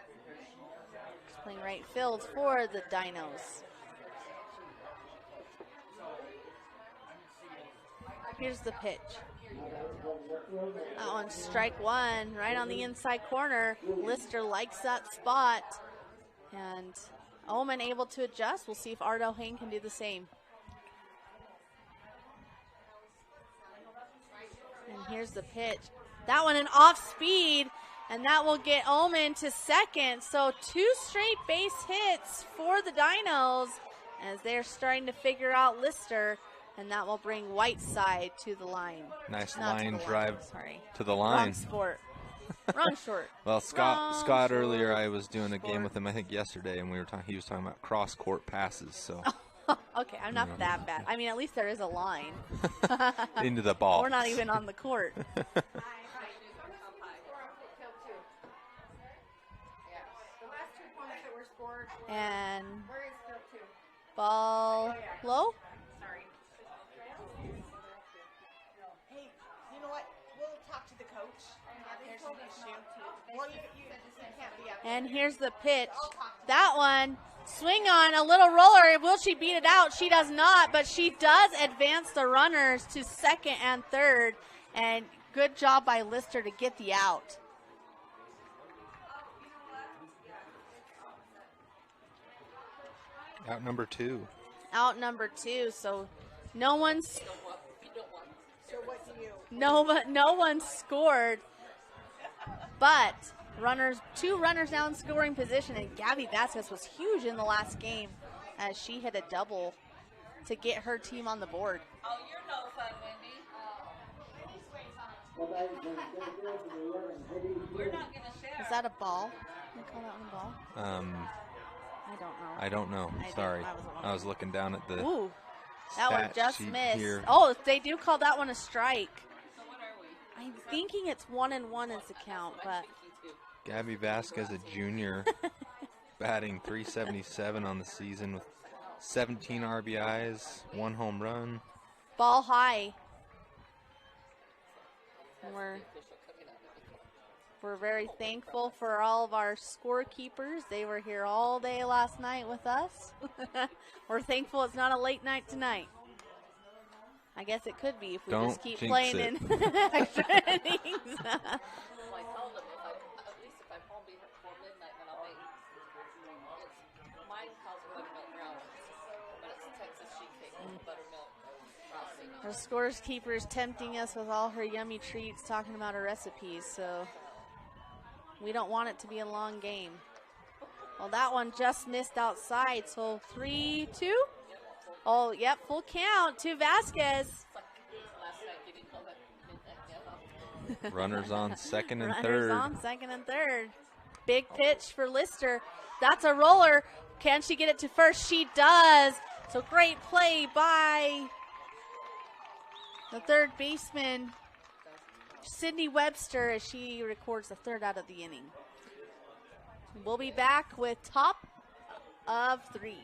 the Dinos. Here's the pitch. That one's strike one, right on the inside corner. Lister likes that spot. And Ullman able to adjust. We'll see if Ardo Hain can do the same. And here's the pitch. That one an off speed, and that will get Ullman to second. So 2 straight base hits for the Dinos as they're starting to figure out Lister, and that will bring Whiteside to the line. Nice Not line to the drive line, sorry. to the line. Wrong sport. Wrong short. Well, Scott earlier, short I was doing a game with him, I think yesterday, and he was talking about cross-court passes. So Okay, I'm not that bad. I mean, at least there is a line. into the ball. We're not even on the court. And ball low. Hey, you know what? We'll talk to the coach. There's an issue. Well, you can't be up. And here's the pitch. That one, swing on, a little roller. Will she beat it out? She does not, but she does advance the runners to second and third. And good job by Lister to get the out. Out number 2. Out number 2. So no one's So what do you? no one scored. But two runners now in scoring position, and Gabby Vasquez was huge in the last game as she hit a double to get her team on the board. Oh, you're no fun, Wendy. We're not going to share. Is that a ball? Can I call that one a ball? I don't know. Sorry. I was looking down at the Ooh, that one stat just sheet missed. here. Oh, they do call that one a strike. So what are we? I'm thinking it's 1-1 is the count, but Gabby Vasquez, a junior, batting .377 on the season with 17 RBIs, 1 home run. Ball high. And we're very thankful for all of our scorekeepers. They were here all day last night with us. We're thankful it's not a late night tonight. I guess it could be if we just keep playing in extra innings. Our scores keeper is tempting us with all her yummy treats, talking about her recipes, so we don't want it to be a long game. Well, that one just missed outside, so 3-2. Oh, yep, full count to Vasquez. Runners on second and Runners third. on second and third. Big pitch for Lister. That's a roller. Can she get it to first? She does. So great play by the third baseman, Sydney Webster, as she records the third out of the inning. We'll be back with top of 3.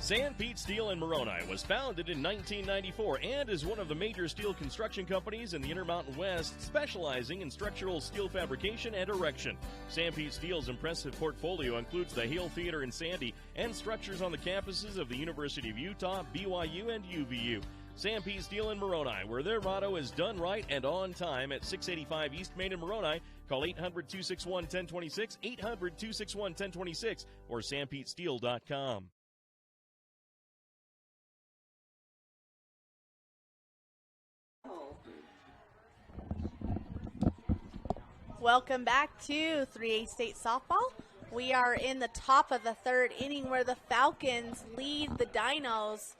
San Pete Steel in Moroni was founded in 1994 and is one of the major steel construction companies in the Intermountain West, specializing in structural steel fabrication and erection. San Pete Steel's impressive portfolio includes the Hale Theater in Sandy and structures on the campuses of the University of Utah, BYU, and UVU. San Pete Steel in Moroni, where their motto is done right and on time, at 685 East Main in Moroni. Call 800-261-1026, 800-261-1026, or sanpetesteel.com. Welcome back to 3A State Softball. We are in the top of the third inning where the Falcons lead the Dinos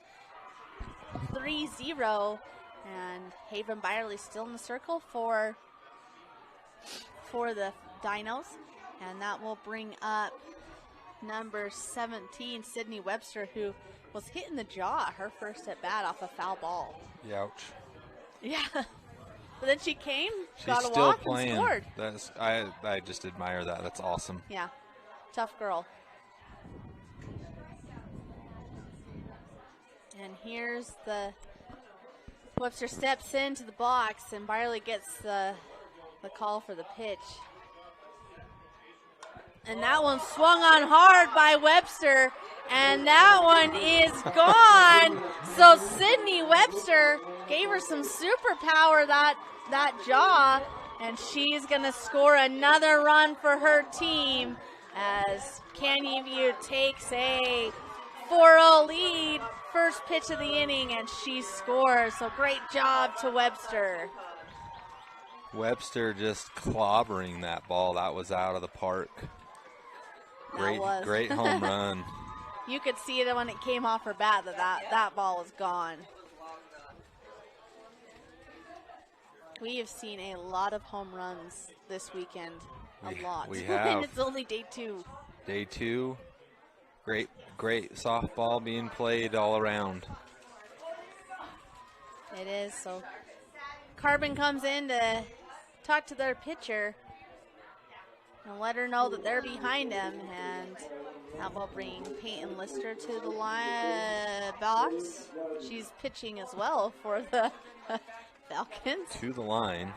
3-0. And Haven Byerly still in the circle for the Dinos. And that will bring up number 17, Sydney Webster, who was hit in the jaw her first at bat off a foul ball. Ouch. Yeah. But then she came, She's got a still walk, playing. and scored. That's I just admire that. That's awesome. Yeah, tough girl. And here's the Webster steps into the box, and Byerly gets the call for the pitch. And that one swung on hard by Webster, and that one is gone. So Sydney Webster gave her some superpower that jaw, and she's going to score another run for her team as Canyon View takes a 4-0 lead. First pitch of the inning, and she scores. So great job to Webster. Webster just clobbering that ball. That was out of the park. Great home run. You could see it when it came off her bat that ball was gone. We have seen a lot of home runs this weekend. A lot. We have. And it's only day 2. Day 2. Great softball being played all around. It is. So Carbon comes in to talk to their pitcher and let her know that they're behind him, and that will bring Peyton Lister to the box. She's pitching as well for the Falcons. To the line.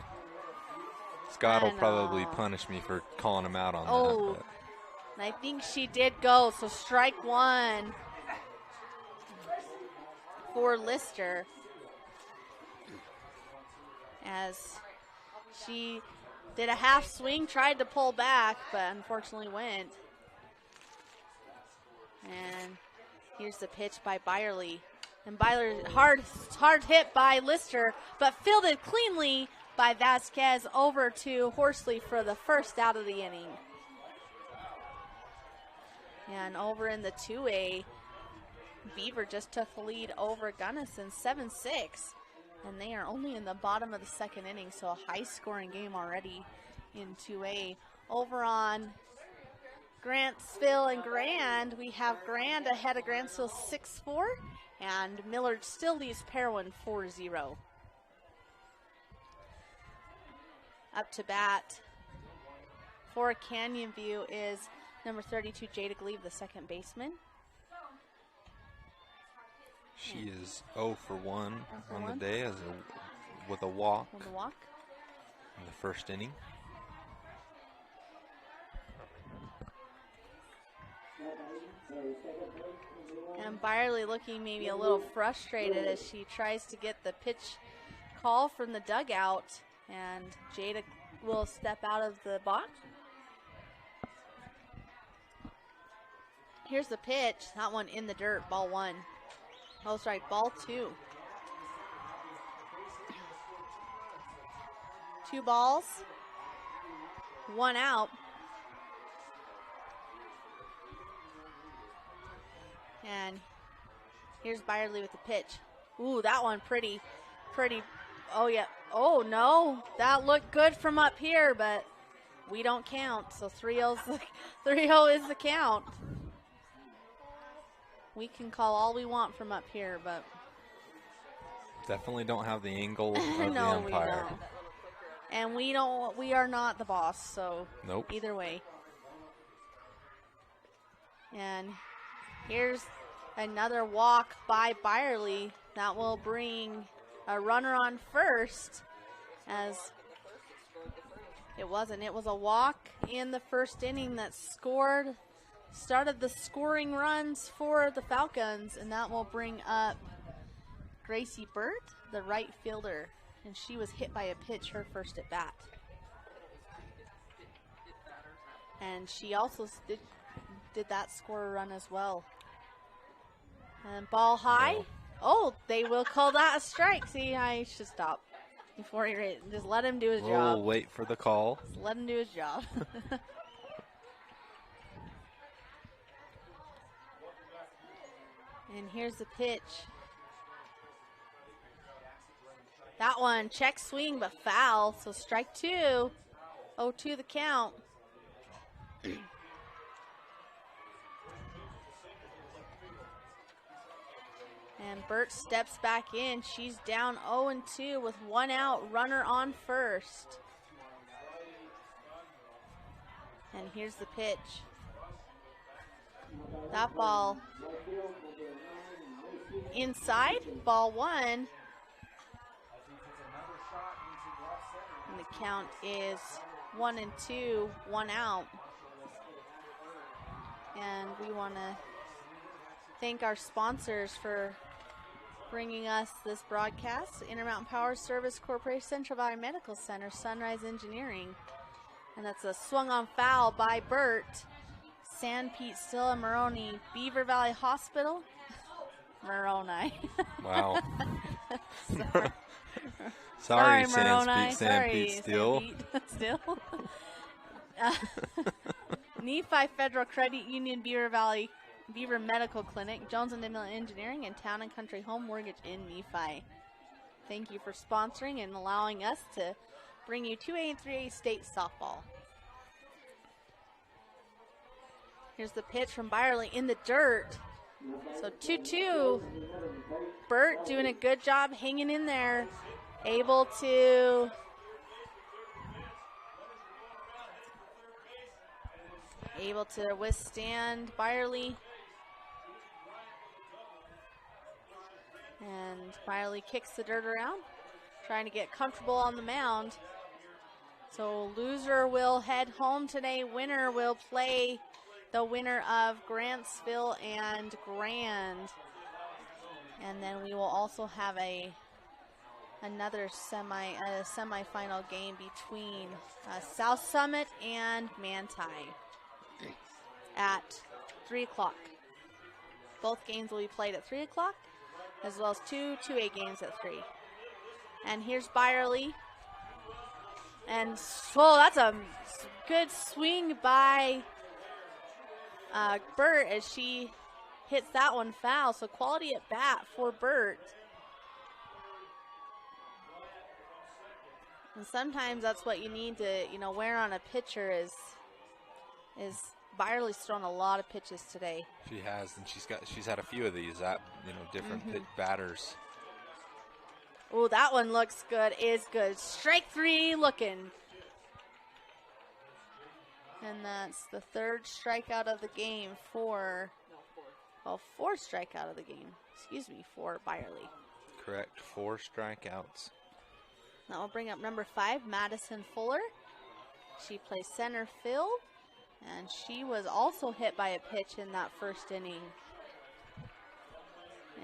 Scott will probably punish me for calling him out on that. But. And I think she did go, so strike 1 for Lister, as she did a half swing, tried to pull back, but unfortunately went. And here's the pitch by Byerly. And Byerly, hard hit by Lister, but fielded cleanly by Vasquez over to Horsley for the first out of the inning. And over in the 2A, Beaver just took the lead over Gunnison 7-6. And they are only in the bottom of the second inning, so a high-scoring game already in 2A. Over on Grantsville and Grand, we have Grand ahead of Grantsville 6-4, and Millard still leads Parowan 4-0. Up to bat for Canyon View is number 32, Jada Glebe, the second baseman. She is 0 for 1 on the day with a walk. With a walk. In the first inning. And Byerly looking maybe a little frustrated as she tries to get the pitch call from the dugout. And Jada will step out of the box. Here's the pitch. That one in the dirt, ball 1. Oh, sorry, ball 2. 2 balls, 1 out. And here's Byerly with the pitch. Ooh, that one pretty. Oh, yeah. Oh, no. That looked good from up here, but we don't count. So 3-0 is the count. We can call all we want from up here, but Definitely don't have the angle of the no, we umpire. don't. And we are not the boss, so Nope. Either way. And here's another walk by Byerly that will bring a runner on first, as it wasn't. It was a walk in the first inning that started the scoring runs for the Falcons, and that will bring up Gracie Burt, the right fielder, and she was hit by a pitch her first at bat. And she also did that score a run as well. And ball high. No. Oh, they will call that a strike. See, I should stop before he just let him do his job. We'll wait for the call. Just let him do his job. And here's the pitch. That one, check swing, but foul. So strike 2. 0-2 the count. And Burt steps back in. She's down 0-2 with 1 out, runner on first. And here's the pitch. That ball inside, ball 1. And the count is 1-2, 1 out. And we want to thank our sponsors for bringing us this broadcast: Intermountain Power Service Corporation, Central Valley Medical Center, Sunrise Engineering. And that's a swung on foul by Burt. San Pete, Stilla, Moroni, Beaver Valley Hospital, Moroni. Wow. Sorry, Sorry, Moroni. San Pete Steel. Still. Nephi Federal Credit Union, Beaver Medical Clinic, Jones and Dimmill Engineering, and Town and Country Home Mortgage in Nephi. Thank you for sponsoring and allowing us to bring you 2A and 3A state softball. Here's the pitch from Byerly in the dirt. So 2-2. Burt doing a good job hanging in there. Able to withstand Byerly. And Byerly kicks the dirt around, trying to get comfortable on the mound. So loser will head home today. Winner will play the winner of Grantsville and Grand. And then we will also have another semifinal game between South Summit and Manti at 3 o'clock. Both games will be played at 3 o'clock, as well as 2A games at 3. And here's Byerly. And so that's a good swing by Burt as she hits that one foul. So quality at bat for Burt. And sometimes that's what you need to, wear on a pitcher is Byerly's thrown a lot of pitches today. She has, and she's had a few of these at different batters. Oh, that one looks good. Is good. Strike 3 looking. And that's the 3rd strikeout of the game for, 4th strikeout of the game. For Byerly. Correct. 4 strikeouts. That will bring up number 5, Madison Fuller. She plays center field, and she was also hit by a pitch in that first inning.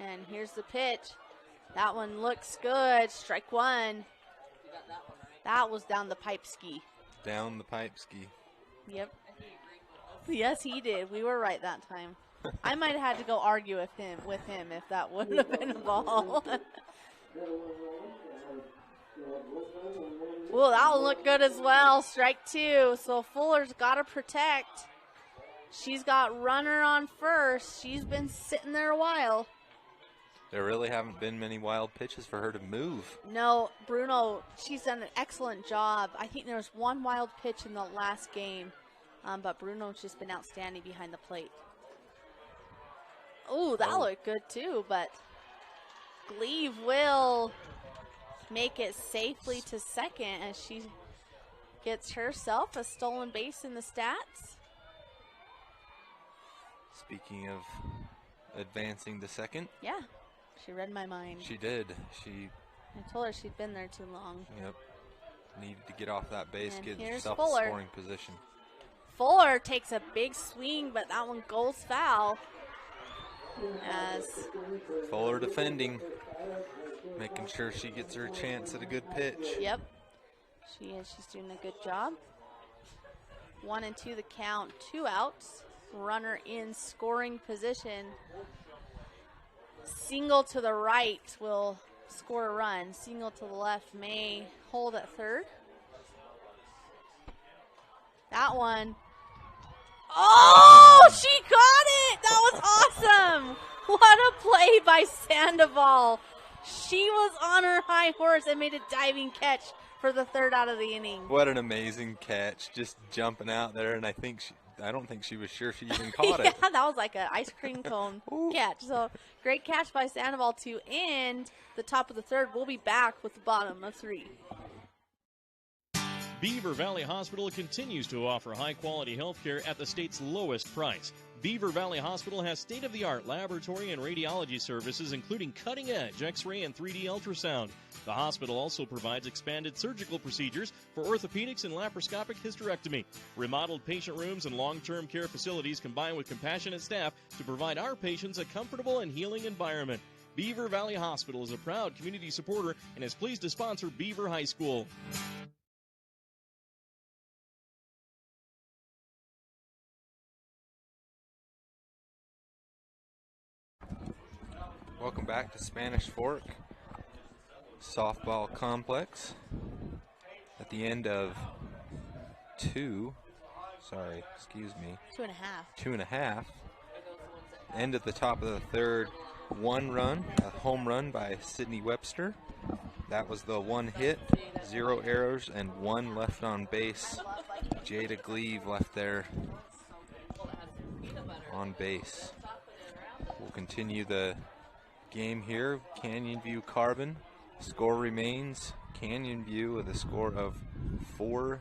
And here's the pitch. That one looks good. Strike 1. That was down the pipe ski. Down the pipe ski. Yep. Yes, he did. We were right that time. I might have had to go argue with him if that wouldn't have been a ball. Well, that one looked good as well. Strike 2. So Fuller's got to protect. She's got runner on first. She's been sitting there a while. There really haven't been many wild pitches for her to move. No, Bruno, she's done an excellent job. I think there was one wild pitch in the last game, but Bruno's just been outstanding behind the plate. Ooh, that looked good too, but Gleave will make it safely to second as she gets herself a stolen base in the stats. Speaking of advancing to second. Yeah, she read my mind. She did. I told her she'd been there too long. Yep. Needed to get off that base, And get here's herself Fuller. a scoring position. Fuller takes a big swing, but that one goes foul. As Fuller defending, making sure she gets her chance at a good pitch. Yep, she is. She's doing a good job. 1-2 the count, 2 outs. Runner in scoring position. Single to the right will score a run. Single to the left may hold at third. That one. Oh, she got it! That was awesome! What a play by Sandoval. She was on her high horse and made a diving catch for the third out of the inning. What an amazing catch, just jumping out there, and I don't think she was sure she even caught it. Yeah, that was like an ice cream cone catch. So great catch by Sandoval to end the top of the third. We'll be back with the bottom of 3. Beaver Valley Hospital continues to offer high-quality health care at the state's lowest price. Beaver Valley Hospital has state-of-the-art laboratory and radiology services, including cutting-edge X-ray and 3D ultrasound. The hospital also provides expanded surgical procedures for orthopedics and laparoscopic hysterectomy. Remodeled patient rooms and long-term care facilities combine with compassionate staff to provide our patients a comfortable and healing environment. Beaver Valley Hospital is a proud community supporter and is pleased to sponsor Beaver High School. Welcome back to Spanish Fork Softball Complex. At the end of 2, sorry, excuse me. 2.5. 2.5. End at the top of the third, 1 run, a home run by Sydney Webster. That was the 1 hit, 0 errors, and 1 left on base. Jada Gleave left there on base. We'll continue the game here. Canyon View Carbon. Score remains Canyon View with a score of 4-0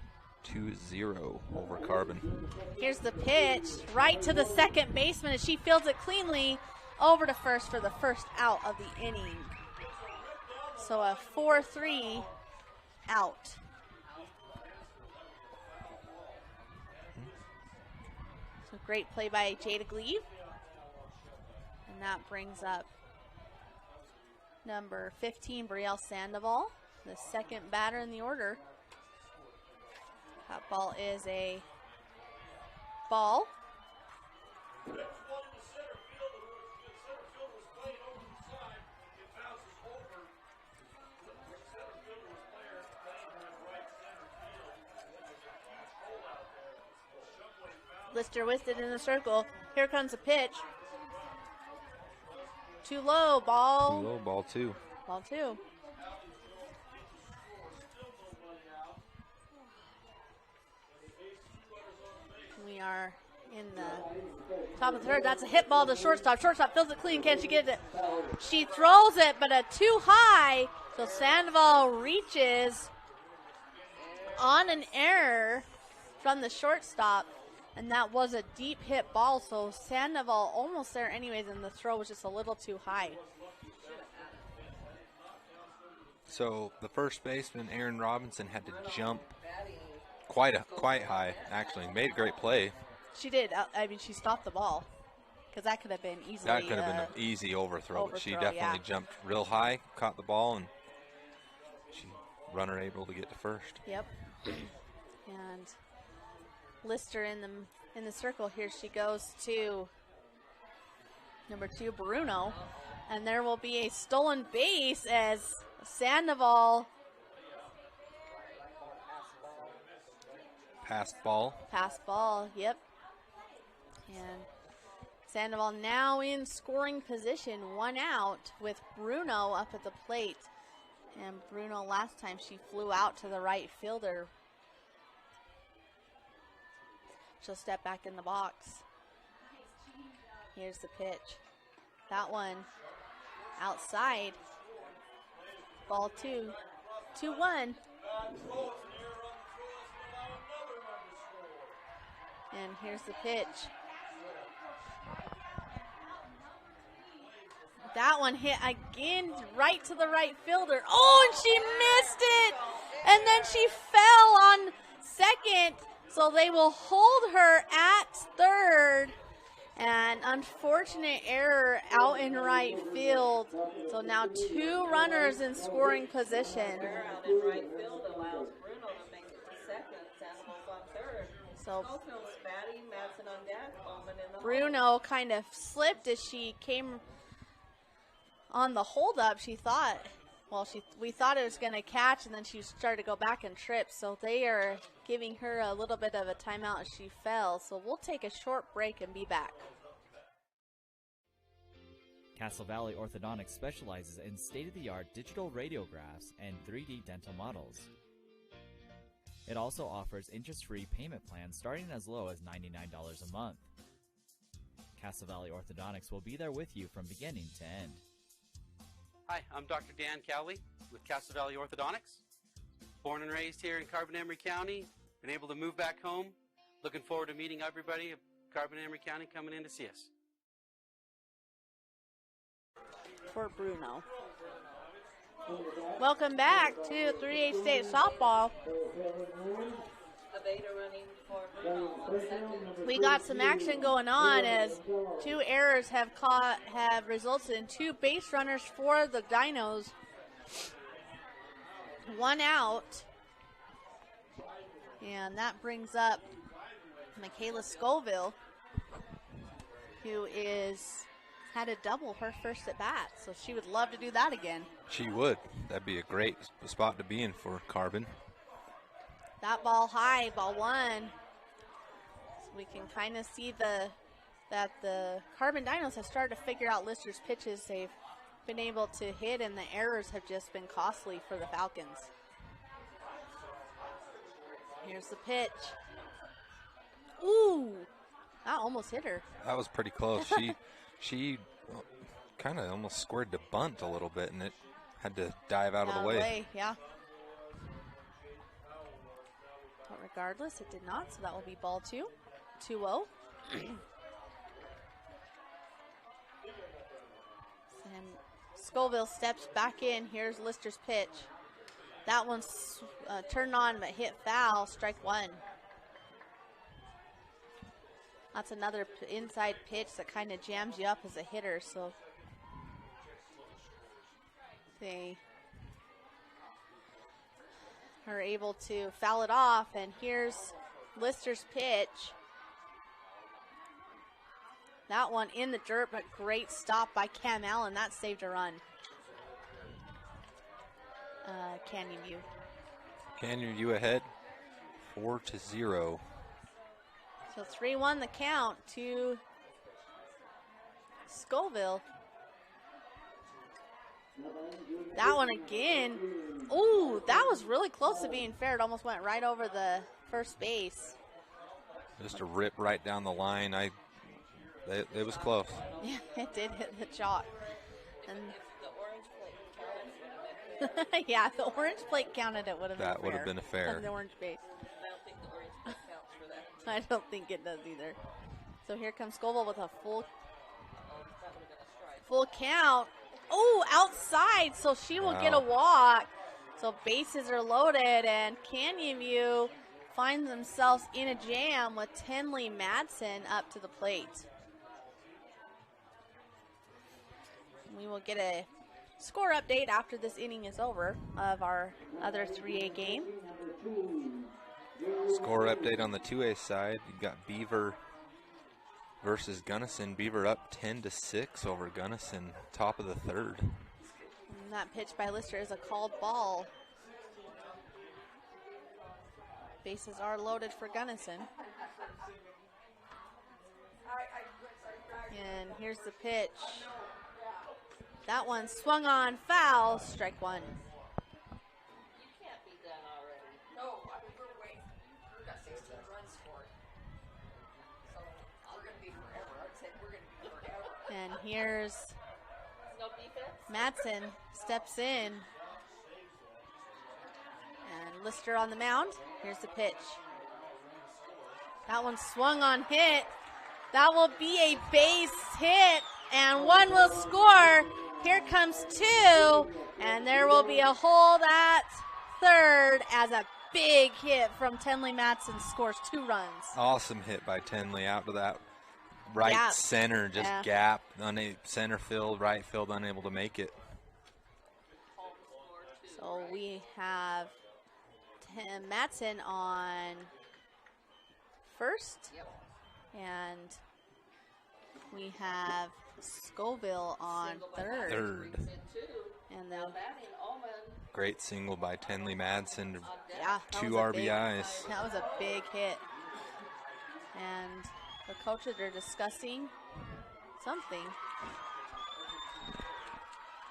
over Carbon. Here's the pitch right to the second baseman as she fields it cleanly over to first for the first out of the inning. So a 4-3 out. So great play by Jada Gleave. And that brings up number 15, Brielle Sandoval, the second batter in the order. That ball is a ball. Lister with it in the circle. Here comes a pitch. Too low, ball. Too low, ball 2. Ball 2. We are in the top of the third. That's a hit ball to shortstop. Shortstop fills it clean. Can she get it? She throws it, but too high. So Sandoval reaches on an error from the shortstop. And that was a deep hit ball, so Sandoval almost there anyways, and the throw was just a little too high. So the first baseman, Aaron Robinson, had to jump quite high, actually. Made a great play. She did. I mean, she stopped the ball, because that could have been easily. That could have been an easy overthrow, but she definitely jumped real high, caught the ball, and runner able to get to first. Yep. And Lister in the circle. Here she goes to number 2, Bruno, and there will be a stolen base as Sandoval pass ball. Pass ball, yep. And Sandoval now in scoring position, 1 out with Bruno up at the plate. And Bruno, last time she flew out to the right fielder. She'll step back in the box. Here's the pitch. That one outside. Ball 2. 2-1. And here's the pitch. That one hit again right to the right fielder. Oh, and she missed it. And then she fell on second. So they will hold her at third. An unfortunate error out in right field. So now 2 runners in scoring position. So Bruno kind of slipped as she came on the holdup. She thought, we thought it was going to catch, and then she started to go back and trip. So they are giving her a little bit of a timeout as she fell. So we'll take a short break and be back. Castle Valley Orthodontics specializes in state-of-the-art digital radiographs and 3D dental models. It also offers interest-free payment plans starting as low as $99 a month. Castle Valley Orthodontics will be there with you from beginning to end. Hi, I'm Dr. Dan Cowley with Castle Valley Orthodontics. Born and raised here in Carbon-Emery County, been able to move back home. Looking forward to meeting everybody of Carbon-Emery County coming in to see us. For Bruno. Welcome back to 3A State Softball. We got some action going on as 2 errors have resulted in 2 base runners for the Dinos. 1 out. And that brings up Michaela Scoville, who had a double her first at bat, so she would love to do that again. She would. That'd be a great spot to be in for Carbon. That ball high, ball 1. So we can kind of see that the Carbon Dinos have started to figure out Lister's pitches they've been able to hit, and the errors have just been costly for the Falcons. Here's the pitch. Ooh, that almost hit her. That was pretty close. She kind of almost squared the bunt a little bit, and it had to dive out of the way. Yeah. But regardless, it did not, so that will be ball 2. 2-0. And Scoville steps back in. Here's Lister's pitch. That one's turned on but hit foul. Strike 1. That's another inside pitch that kind of jams you up as a hitter, so they are able to foul it off. And here's Lister's pitch. That one in the dirt, but great stop by Cam Allen. That saved a run. Canyon View. Canyon View ahead, 4-0. So 3-1 the count to Scoville. That one again. Ooh, that was really close to being fair. It almost went right over the first base. Just a rip right down the line. It was close. Yeah, it did hit the chalk. And yeah, if the orange plate counted, it would have been fair. That would have been a fair. The orange base. I don't think it does either. So here comes Scoville with a full count. Oh, outside, so she will get a walk. So bases are loaded, and Canyon View finds themselves in a jam with Tenley Madsen up to the plate. We will get a score update after this inning is over of our other 3A game. Score update on the 2A side. You got Beaver versus Gunnison. Beaver up 10-6 over Gunnison, top of the 3rd. And that pitch by Lister is a called ball. Bases are loaded for Gunnison. And here's the pitch. That one swung on, foul, strike one. And here's Madsen steps in. And Lister on the mound. Here's the pitch. That one swung on, hit. That will be a base hit, and one will score. Here comes two, and there will be a hold at third as a big hit from Tenley Madsen scores 2 runs. Awesome hit by Tenley out to that right center, just gap, center field, right field, unable to make it. So we have Madsen on first, and we have Scoville on third. And then great single by Tenley Madsen. 2 that RBIs. was a big hit. And the coaches are discussing something.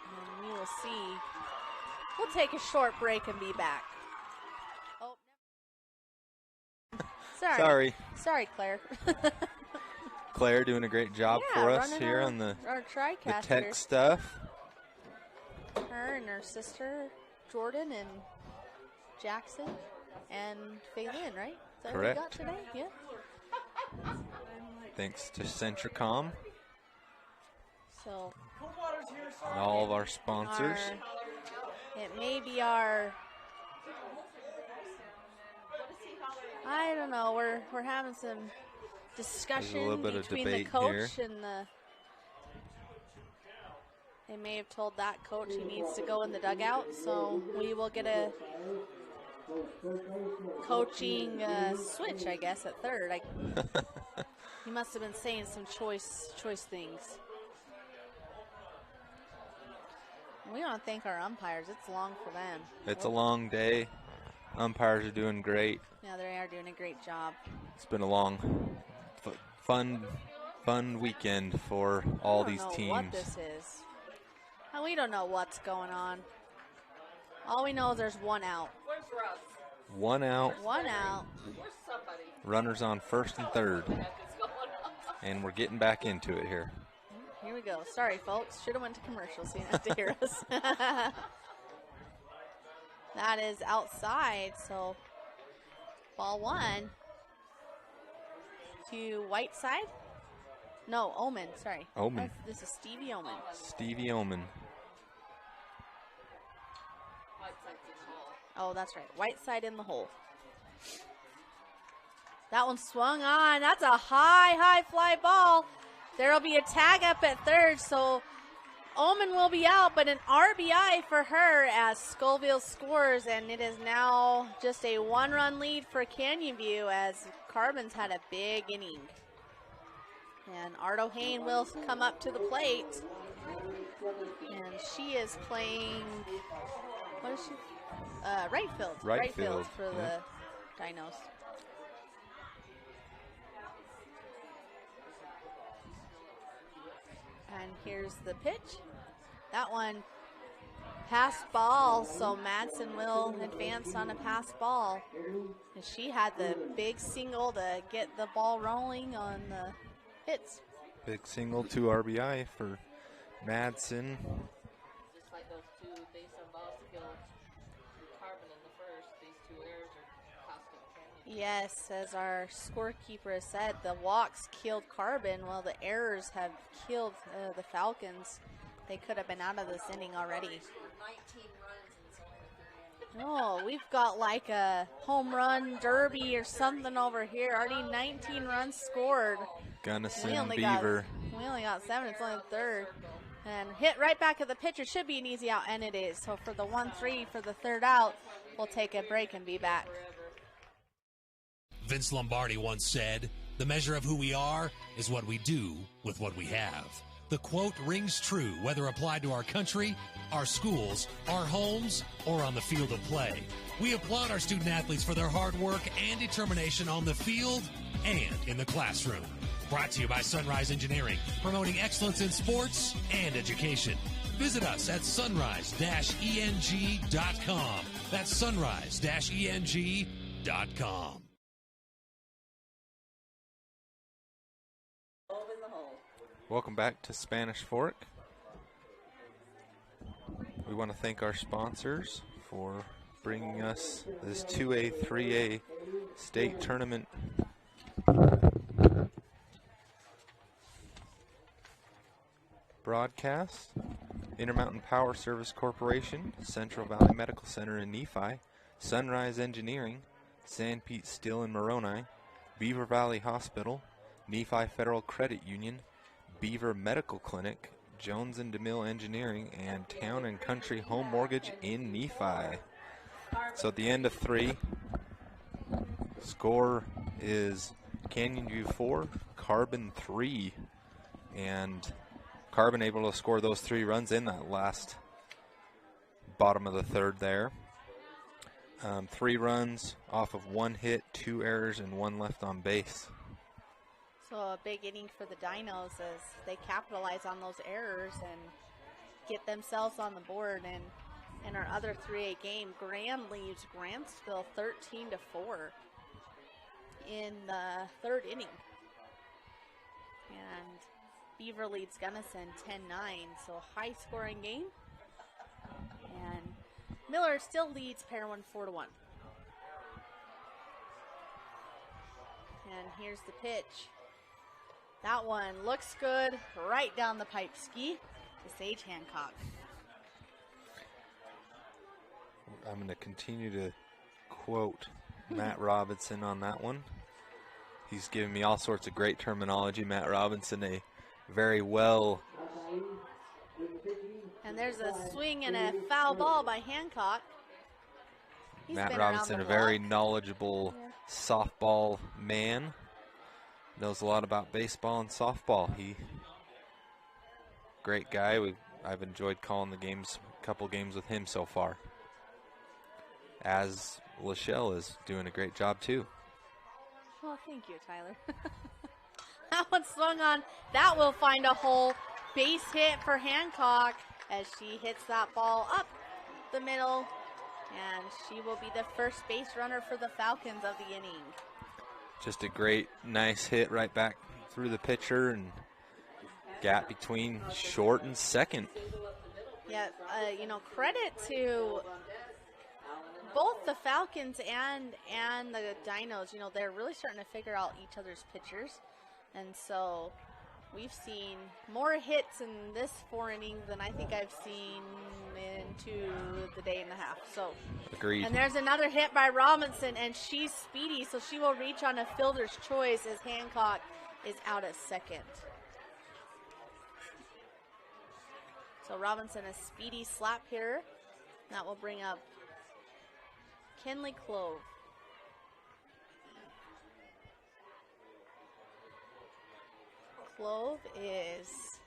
And we will see. We'll take a short break and be back. Oh, Sorry, Claire. Claire doing a great job for us here on the tech stuff. Her and her sister, Jordan and Jackson and Faylin, right? Is that Correct. What we got today? Yeah. Thanks to Centricom. So, and all of our sponsors. It may be our, I don't know, we're having some discussion between the coach and they may have told that coach he needs to go in the dugout, so we will get a coaching switch, I guess, at third. He must have been saying some choice things. We want to thank our umpires. It's long for them. It's a long day. Umpires are doing great. Yeah, they are doing a great job. It's been a long, fun weekend for all these teams. I don't know what this is. And we don't know what's going on. All we know is there's 1 out. Where's Russ? 1 out. 1 out. Where's somebody? Runners on first and third. And we're getting back into it here. Here we go. Sorry, folks. Should have went to commercials so you didn't have to hear us. That is outside, so ball 1 to Whiteside. No, Omen. Sorry. Omen. This is Stevie Omen. Stevie Omen. Oh, that's right. Whiteside in the hole. That one swung on. That's a high fly ball. There will be a tag up at third, so Omen will be out, but an RBI for her as Scoville scores, and it is now just a 1-run lead for Canyon View as Carbon's had a big inning. And Ardo Hain will come up to the plate, and she is playing, what is she? Right field. Right field for the Dinos. And here's the pitch. That one pass ball, so Madsen will advance on a pass ball. And she had the big single to get the ball rolling on the hits. Big single, 2 RBI for Madsen. Just like those 2 base on balls to kill Carbon in the first, these 2 errors are costing Canyon. Yes, as our scorekeeper has said, the walks killed Carbon, while the errors have killed the Falcons. They could have been out of this inning already. 19 runs and it's only the 3rd inning. Oh, we've got like a home run derby or something over here. Already 19 runs scored. Gunnison, Beaver. We only got 7. It's only the 3rd. And hit right back at the pitcher. Should be an easy out, and it is. So for the 1-3 for the 3rd out, we'll take a break and be back. Vince Lombardi once said, "The measure of who we are is what we do with what we have." The quote rings true whether applied to our country, our schools, our homes, or on the field of play. We applaud our student athletes for their hard work and determination on the field and in the classroom. Brought to you by Sunrise Engineering, promoting excellence in sports and education. Visit us at sunrise-eng.com. That's sunrise-eng.com. Welcome back to Spanish Fork. We want to thank our sponsors for bringing us this 2A, 3A state tournament broadcast. Intermountain Power Service Corporation, Central Valley Medical Center in Nephi, Sunrise Engineering, San Pete Steel in Moroni, Beaver Valley Hospital, Nephi Federal Credit Union, Beaver Medical Clinic, Jones and DeMille Engineering, and Town and Country Home Mortgage in Nephi. So at the end of 3, score is Canyon View 4, Carbon 3, and Carbon able to score those 3 runs in that last bottom of the 3rd there. 3 runs off of 1 hit, 2 errors, and 1 left on base. So a big inning for the Dinos as they capitalize on those errors and get themselves on the board. And in our other 3A game, Grand leads Grantsville 13-4 in the 3rd inning. And Beaver leads Gunnison 10-9, so high scoring game. And Miller still leads Parowan 4-1. And here's the pitch. That one looks good, right down the pipe ski to Sage Hancock. I'm going to continue to quote Matt Robinson on that one. He's giving me all sorts of great terminology. Matt Robinson, a very well. And there's a swing and a foul ball by Hancock. Matt Robinson, a very knowledgeable softball man. Knows a lot about baseball and softball. Great guy. I've enjoyed calling the games, a couple games with him so far. As Lachelle is doing a great job too. Well, thank you, Tyler. That one swung on. That will find a hole. Base hit for Hancock as she hits that ball up the middle. And she will be the first base runner for the Falcons of the inning. Just a great, nice hit right back through the pitcher and gap between short and second. Yeah, credit to both the Falcons and the Dinos. They're really starting to figure out each other's pitchers. And so we've seen more hits in this 4 innings than I think I've seen into the day and a half. So agreed. And there's another hit by Robinson, and she's speedy, so she will reach on a fielder's choice as Hancock is out at second. So Robinson, a speedy slap hitter. That will bring up Kenley Clove. Clove is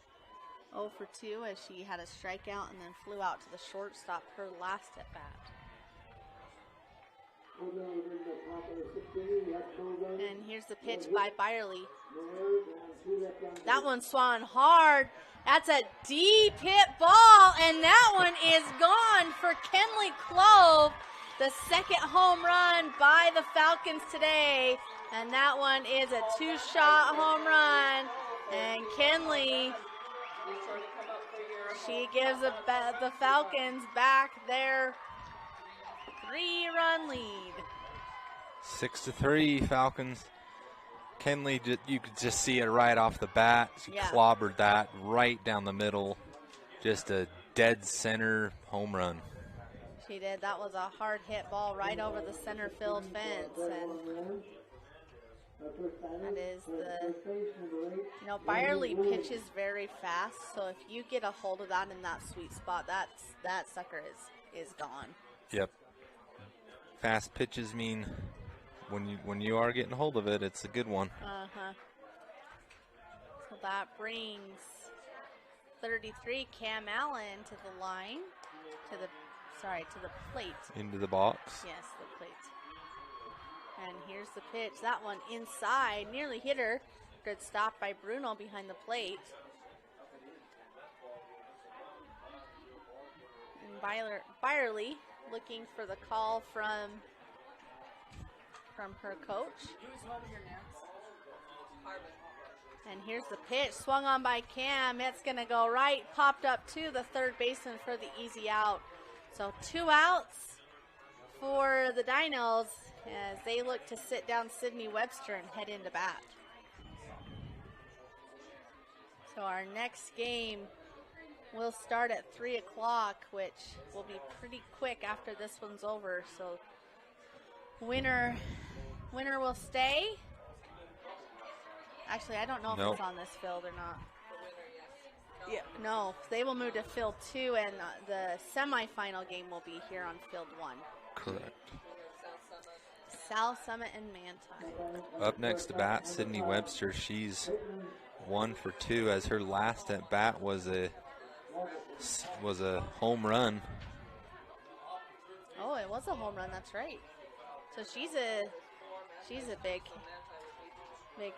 0 for 2 as she had a strikeout and then flew out to the shortstop her last at bat. And here's the pitch by Byerly. That one swung hard. That's a deep hit ball, and that one is gone for Kenley Clove. The second home run by the Falcons today, and that one is a 2-shot home run. And Kenley, she gives the Falcons back their 3-run lead. 6-3 Falcons. Kenley, you could just see it right off the bat. She clobbered that right down the middle. Just a dead center home run. She did. That was a hard hit ball right over the center field fence. And that is Byerly pitches very fast. So if you get a hold of that in that sweet spot, that sucker is gone. Yep. Fast pitches mean when you are getting hold of it, it's a good one. So that brings 33 Cam Allen to the line, to the plate. Into the box. Yes, the plate. And here's the pitch. That one inside, nearly hit her. Good stop by Bruno behind the plate. And Byerly looking for the call from her coach. And here's the pitch, swung on by Cam. It's going to go right, popped up to the third baseman for the easy out. So 2 outs for the Dinos as they look to sit down Sydney Webster and head into bat. So our next game will start at 3 o'clock, which will be pretty quick after this one's over. So winner will stay. Actually, I don't know if it's on this field or not. Yeah, no, they will move to field 2, and the semifinal game will be here on field 1. Correct. South Summit and Manti. Up next to bat, Sydney Webster. She's 1 for 2 as her last at bat was a home run. Oh, it was a home run. That's right. So she's a big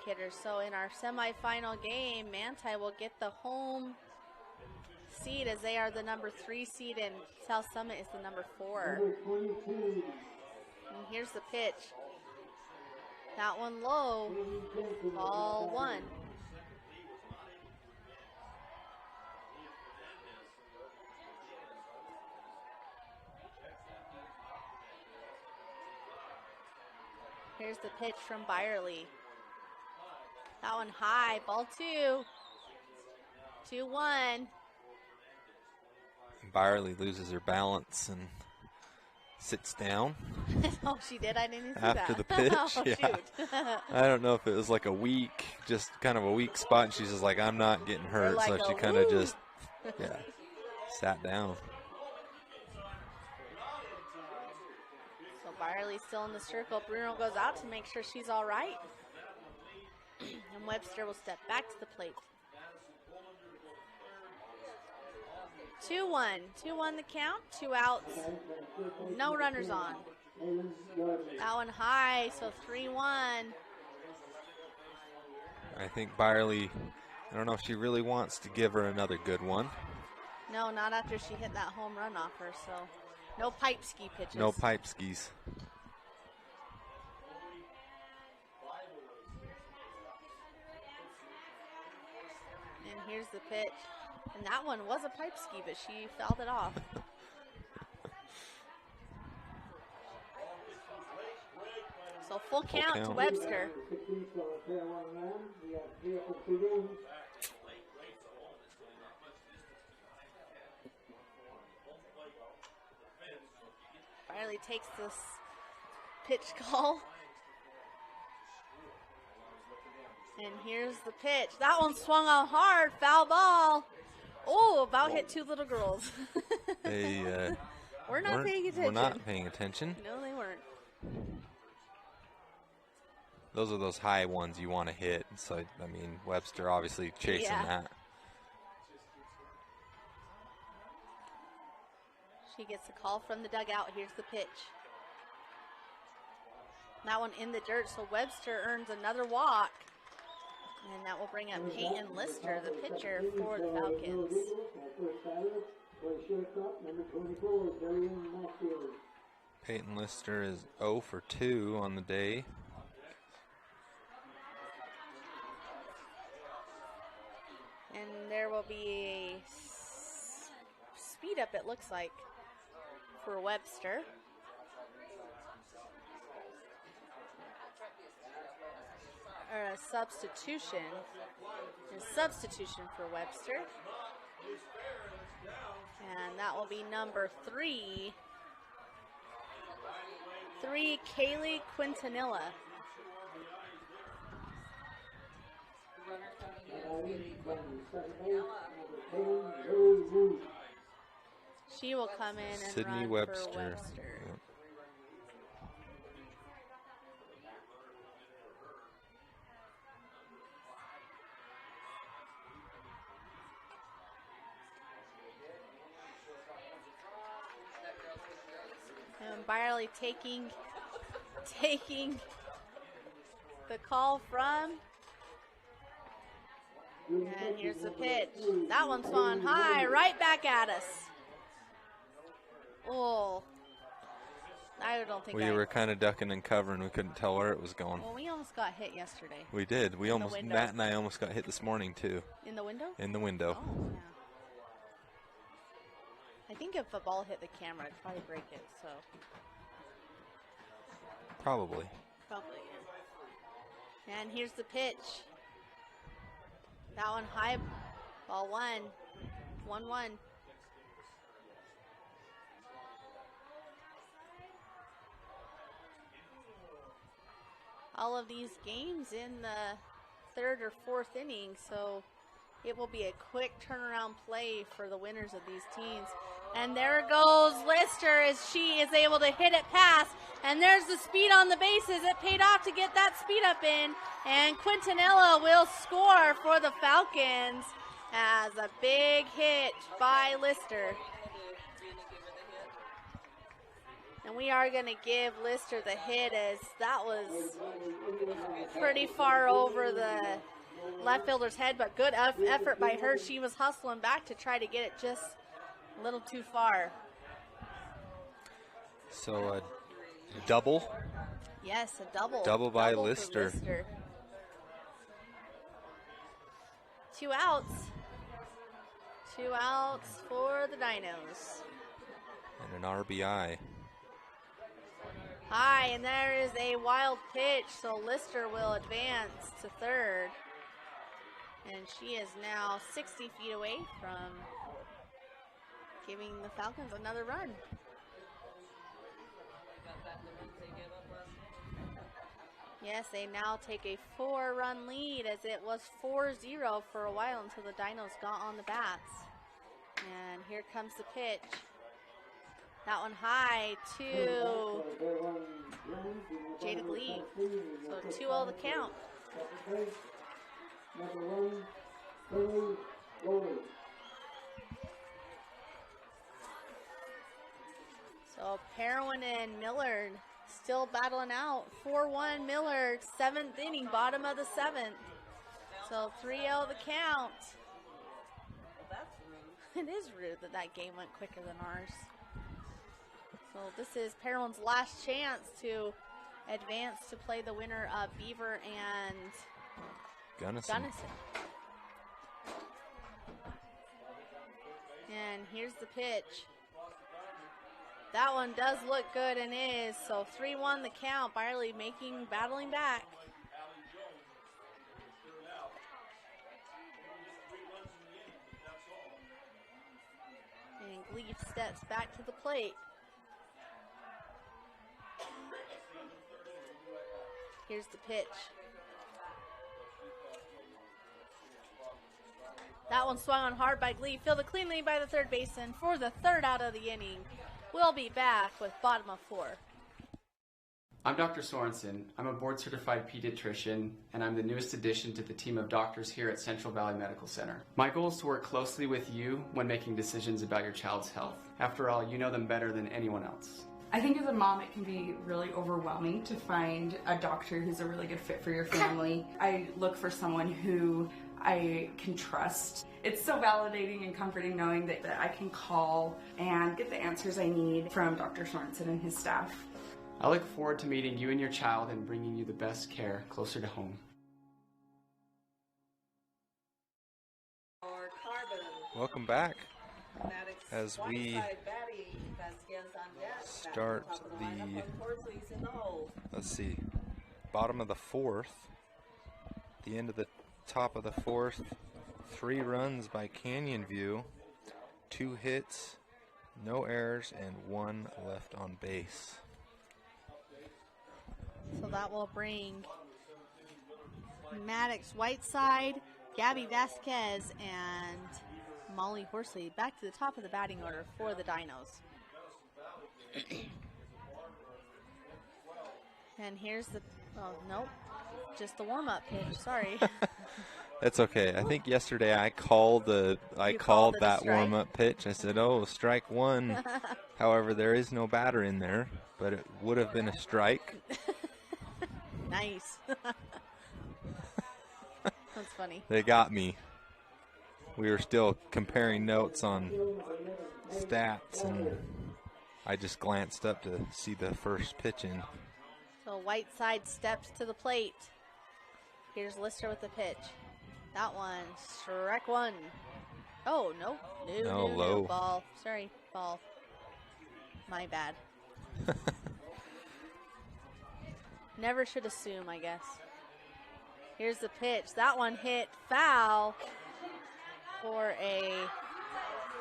hitter. So in our semifinal game, Manti will get the home seed as they are the number 3 seed and South Summit is the number 4. And here's the pitch. That one low. Ball 1. Here's the pitch from Byerly. That one high, ball 2. 2-1. Byerly loses her balance and sits down. Oh, she did? I didn't see after that. the pitch. Oh, yeah. shoot. I don't know if it was like a weak, just kind of a weak spot. And she's just like, I'm not getting hurt. Like so she kind of just, sat down. So Byerly's still in the circle. Bruno goes out to make sure she's all right. And Webster will step back to the plate. 2-1. 2-1 the count. 2 outs. No runners on. That one high, so 3-1. I think Byerly, I don't know if she really wants to give her another good one. No, not after she hit that home run off her, so no pipe ski pitches. No pipe skis. And here's the pitch. And that one was a pipe ski, but she fouled it off. So full count to Webster. Byerly takes this pitch call. And here's the pitch. That one swung out hard. Foul ball. Oh, about hit 2 little girls. We're not paying attention. We're not paying attention. No, they weren't. Those are those high ones you want to hit. So, I mean, Webster obviously chasing that. She gets the call from the dugout. Here's the pitch. That one in the dirt, so Webster earns another walk. And that will bring up Peyton Lister, the pitcher for the Falcons. Peyton Lister is 0 for 2 on the day. And there will be a speed up, it looks like, for Webster. Or a substitution. A substitution for Webster. And that will be number 3. Kaylee Quintanilla. She will come in and Sydney run Webster. for Webster. Yep. And Byerly taking the call from And here's the pitch. That one swung high, right back at us. Oh, I don't think we were kind of ducking and covering. We couldn't tell where it was going. Well, we almost got hit yesterday. We did. We almost, Matt and I almost got hit this morning too. In the window? In the window. Oh, yeah. I think if a ball hit the camera, it'd probably break it, so. Probably. Probably, yeah. And here's the pitch. That one high, ball 1-1. All of these games in the third or fourth inning, so it will be a quick turnaround play for the winners of these teams. And there goes Lister as she is able to hit it past. And there's the speed on the bases. It paid off to get that speed up in. And Quintanilla will score for the Falcons as a big hit by Lister. And we are going to give Lister the hit as that was pretty far over the left fielder's head, but good effort by her. She was hustling back to try to get it just a little too far. So a double? Yes, a double. Double by Lister. 2 outs. 2 outs for the Dinos. And an RBI. High, and there is a wild pitch, so Lister will advance to third. And she is now 60 feet away from giving the Falcons another run. Yes, they now take a 4-run lead as it was 4-0 for a while until the Dinos got on the bats. And here comes the pitch. That one high to Jada Glee. So 2-0 the count. So Perwin and Miller still battling out. 4-1 Miller, 7th inning, bottom of the 7th. So 3-0 the count. It is rude that that game went quicker than ours. So this is Perwin's last chance to advance to play the winner of Beaver and Gunnison. And here's the pitch. That one does look good and is. So 3-1 the count. Byerly battling back. And Gleef steps back to the plate. Here's the pitch. That one swung on hard by Glee. Fielded cleanly by the third baseman for the 3rd out of the inning. We'll be back with bottom of 4. I'm Dr. Sorensen. I'm a board-certified pediatrician, and I'm the newest addition to the team of doctors here at Central Valley Medical Center. My goal is to work closely with you when making decisions about your child's health. After all, you know them better than anyone else. I think as a mom, it can be really overwhelming to find a doctor who's a really good fit for your family. I look for someone who I can trust. It's so validating and comforting knowing that I can call and get the answers I need from Dr. Sorensen and his staff. I look forward to meeting you and your child and bringing you the best care closer to home. Welcome back as we start the, let's see, bottom of the 4th, the end of the top of the 4th. 3 runs by Canyon View, 2 hits, no errors, and 1 left on base. So that will bring Maddox Whiteside, Gabby Vasquez, and Molly Horsley back to the top of the batting order for the Dinos. And here's the, oh, nope, just the warm-up pitch, sorry. That's okay. I think yesterday I called that warm-up pitch. I said, "Oh, strike 1." However, there is no batter in there, but it would have been a strike. Nice. That's funny. They got me. we were still comparing notes on stats, and I just glanced up to see the first pitch in. So Whiteside steps to the plate. Here's Lister with the pitch. That one, strike one. Oh, no. No, low. Ball. Sorry, ball. My bad. Never should assume, I guess. Here's the pitch. That one hit foul for a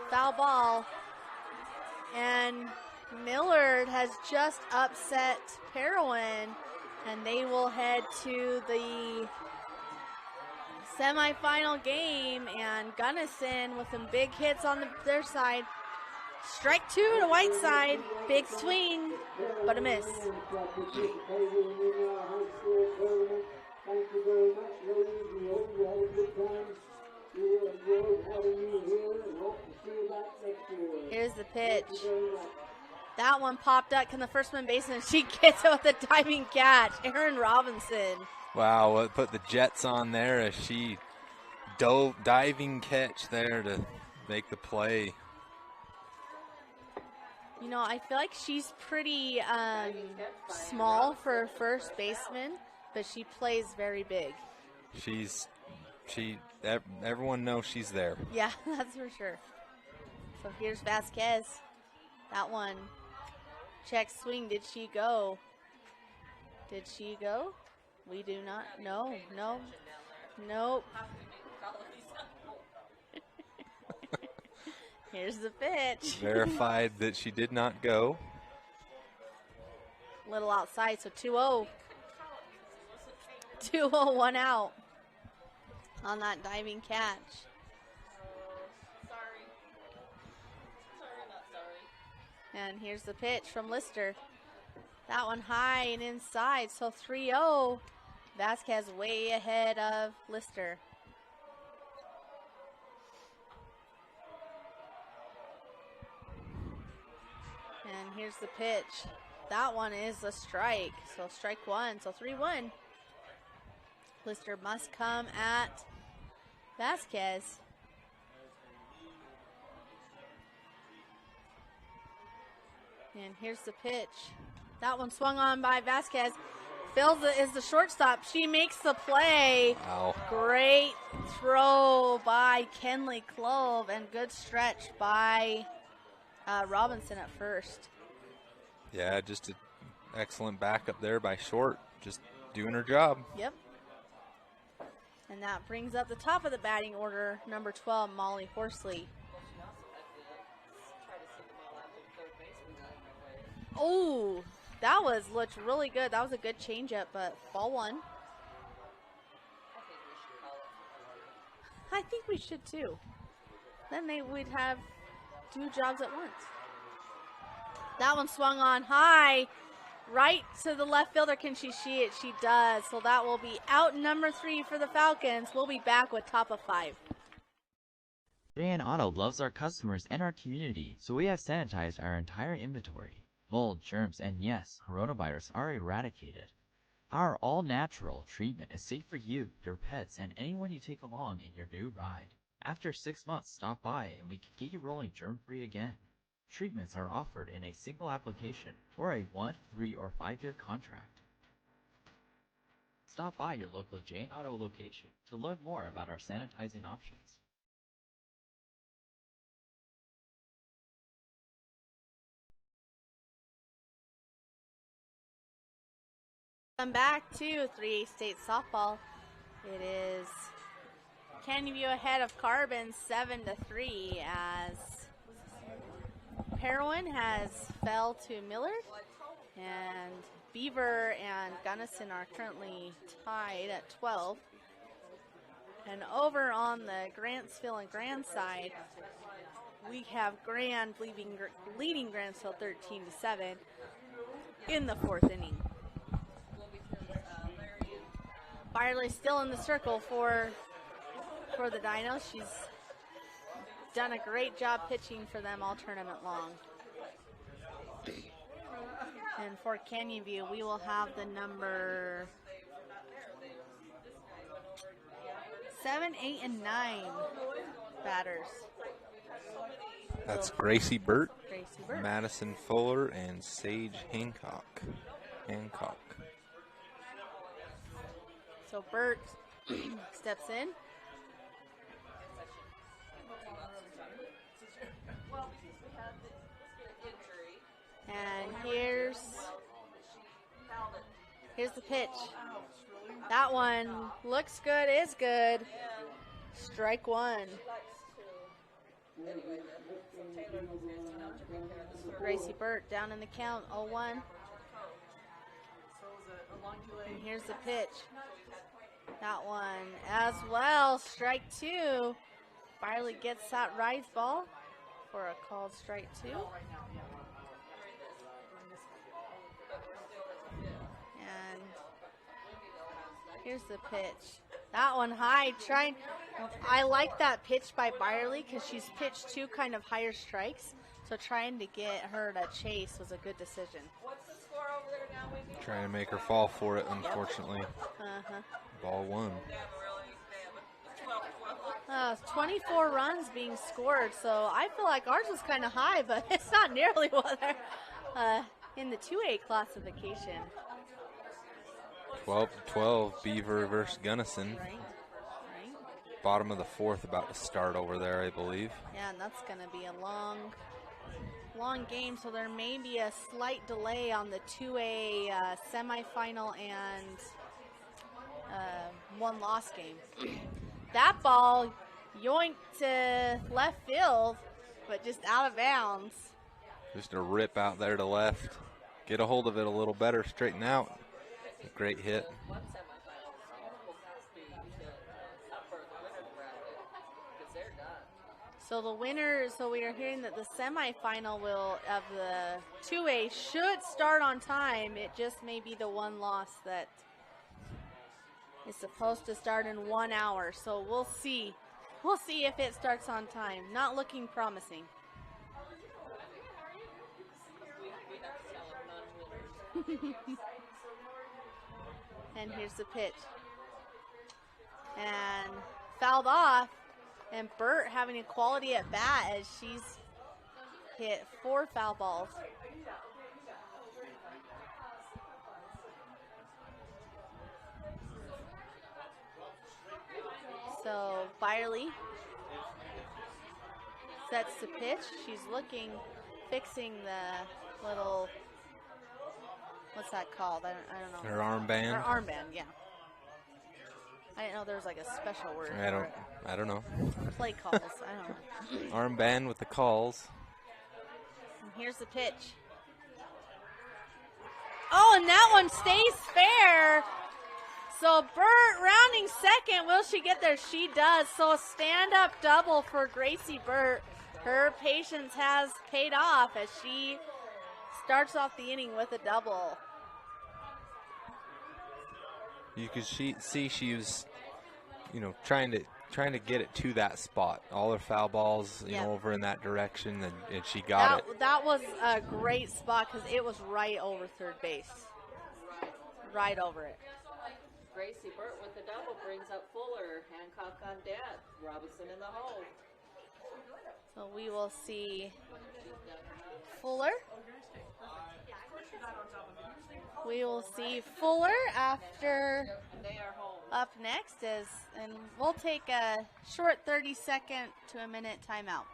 foul ball. And Millard has just upset Parowan, and they will head to the semifinal game. And Gunnison with some big hits on their side. Strike two to Whiteside. Big swing, but a miss. Here's the pitch. That one popped up. Can the first baseman? She gets it with a diving catch. Erin Robinson. Wow, what put the Jets on there as she diving catch there to make the play. You know, I feel like she's pretty small for a first baseman, but she plays very big. Everyone knows she's there. Yeah, that's for sure. So here's Vasquez. That one. Check swing. Did she go? Did she go? We do not. No. Nope. Here's the pitch. Verified that she did not go. Little outside, so 2-0. 2-0, 1 out on that diving catch. And here's the pitch from Lister. That one high and inside, so 3-0. Vasquez way ahead of Lister. And here's the pitch. That one is a strike, so strike one, so 3-1. Lister must come at Vasquez. And here's the pitch. That one swung on by Vasquez. Fills it is the shortstop. She makes the play. Wow. Great throw by Kenley Clove and good stretch by Robinson at first. Yeah, just an excellent backup there by Short. Just doing her job. Yep. And that brings up the top of the batting order, number 12, Molly Horsley. Oh, that looked really good. That was a good changeup, but ball one. I think we should too. Then we'd have two jobs at once. That one swung on high, right to the left fielder. Can she see it? She does. So that will be out number 3 for the Falcons. We'll be back with top of 5. JN Auto loves our customers and our community, so we have sanitized our entire inventory. Mold, germs, and yes, coronavirus are eradicated. Our all-natural treatment is safe for you, your pets, and anyone you take along in your new ride. After 6 months, stop by and we can get you rolling germ-free again. Treatments are offered in a single application or a 1, 3, or 5-year contract. Stop by your local JN Auto location to learn more about our sanitizing options. Come back to 3A State softball. It is Canyon View ahead of Carbon 7-3 as Parowan has fell to Millard, and Beaver and Gunnison are currently tied at 12. And over on the Grantsville and Grand side, we have Grand leading Grantsville 13-7 in the 4th inning. Byerly still in the circle for the Dinos. She's done a great job pitching for them all tournament long. And for Canyon View, we will have the number 7, 8, and 9. batters. That's Gracie Burt, Gracie Burt. Madison Fuller, and Sage Hancock. So Burt steps in. And here's the pitch. That one looks good, is good. Strike one. Gracie Burt down in the count, 0-1. And here's the pitch. That one as well, strike two. Byerly gets that rise ball for a called strike two. And here's the pitch. That one high, trying. I like that pitch by Byerly because she's pitched two kind of higher strikes. So trying to get her to chase was a good decision. Trying to make her fall for it, unfortunately. Ball one. 24 runs being scored, so I feel like ours was kind of high, but it's not nearly what they're in the 2A classification. 12-12, Beaver versus Gunnison. Right. Bottom of the fourth about to start over there, I believe. Yeah, and that's going to be a long game, so there may be a slight delay on the 2A semifinal and one-loss game. That ball yoinked to left field, but just out of bounds. Just a rip out there to left. Get a hold of it a little better, straighten out. Great hit. So the winner, so we are hearing that the semifinal of the 2A should start on time. It just may be the one loss that is supposed to start in 1 hour. So we'll see. We'll see if it starts on time. Not looking promising. And here's the pitch. And fouled off. And Burt having a quality at bat as she's hit 4 foul balls. So Byerly sets the pitch. She's fixing the little, what's that called? I don't know. Her armband? Her armband, yeah. I didn't know there was like a special word for it. I don't know. Play calls, I don't know. Armband with the calls. And here's the pitch. Oh, and that one stays fair. So Burt rounding second. Will she get there? She does. So a stand-up double for Gracie Burt. Her patience has paid off as she starts off the inning with a double. You could see she was, trying to get it to that spot. All her foul balls, over in that direction, and she got it. That was a great spot because it was right over third base. Right over it. Gracie Burt with the double brings up Fuller. Hancock on deck. Robinson in the hole. So we will see Fuller. We will see Fuller after up next and we'll take a short 30-second to a minute timeout.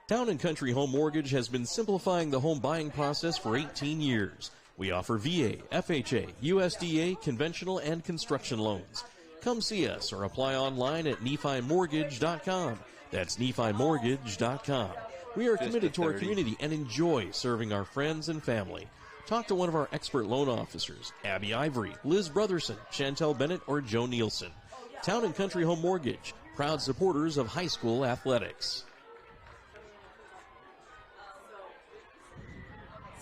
Town & Country Home Mortgage has been simplifying the home buying process for 18 years. We offer VA, FHA, USDA, conventional, and construction loans. Come see us or apply online at NephiMortgage.com. That's NephiMortgage.com. We are committed to our community and enjoy serving our friends and family. Talk to one of our expert loan officers, Abby Ivory, Liz Brotherson, Chantel Bennett, or Joe Nielsen. Town & Country Home Mortgage, proud supporters of high school athletics.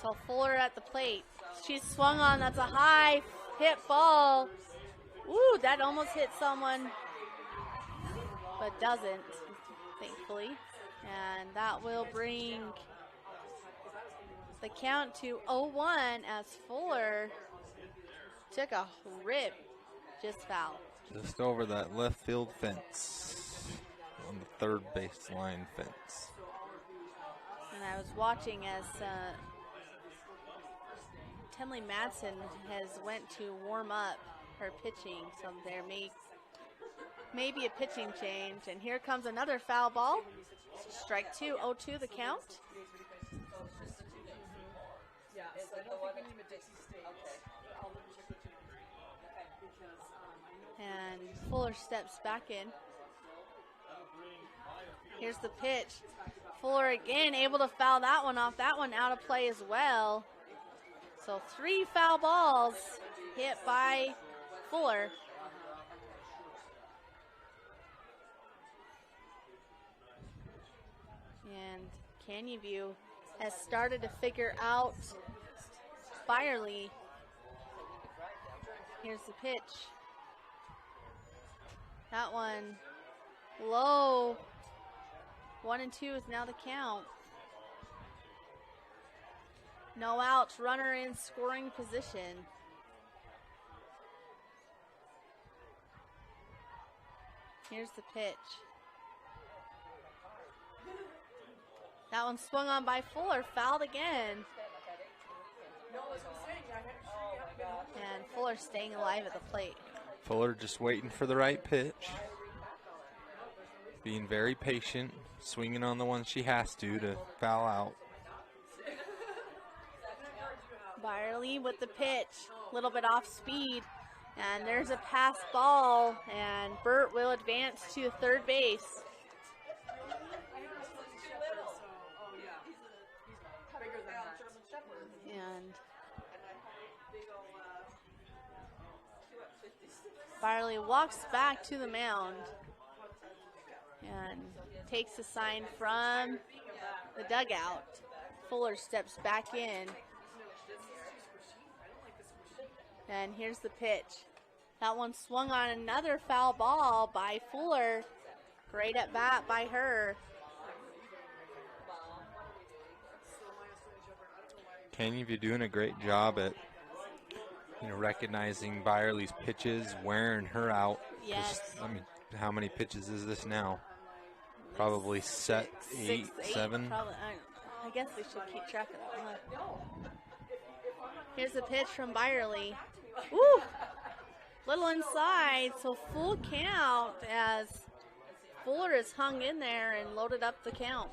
So Fuller at the plate. She's swung on. That's a high hit ball. Ooh, that almost hit someone, but doesn't, thankfully. And that will bring the count to 0-1 as Fuller took a rip, just foul. Just over that left field fence. on the third baseline fence. And I was watching as Tenley Madsen has went to warm up her pitching, so there may be a pitching change. And here comes another foul ball. Strike two, 0-2 the count. And Fuller steps back in. Here's the pitch. Fuller again able to foul that one off. That one out of play as well. So 3 foul balls hit by Fuller. And Canyon View has started to figure out Byerly. Here's the pitch. That one low. 1-2 is now the count. No outs, runner in scoring position. Here's the pitch. That one swung on by Fuller, fouled again. And Fuller staying alive at the plate. Fuller just waiting for the right pitch. Being very patient, swinging on the one she has to foul out. Byerly with the pitch, a little bit off speed. And there's a pass ball, and Burt will advance to third base. And Byerly walks back to the mound and takes a sign from the dugout. Fuller steps back in. And here's the pitch. That one swung on another foul ball by Fuller. Great at bat by her. Canyon View doing a great job at recognizing Byerly's pitches, wearing her out. Yes. I mean, how many pitches is this now? Probably set 8, 7. Probably, I guess we should keep track of that. Huh? Here's a pitch from Byerly. Woo! Little inside, so full count as Fuller is hung in there and loaded up the count.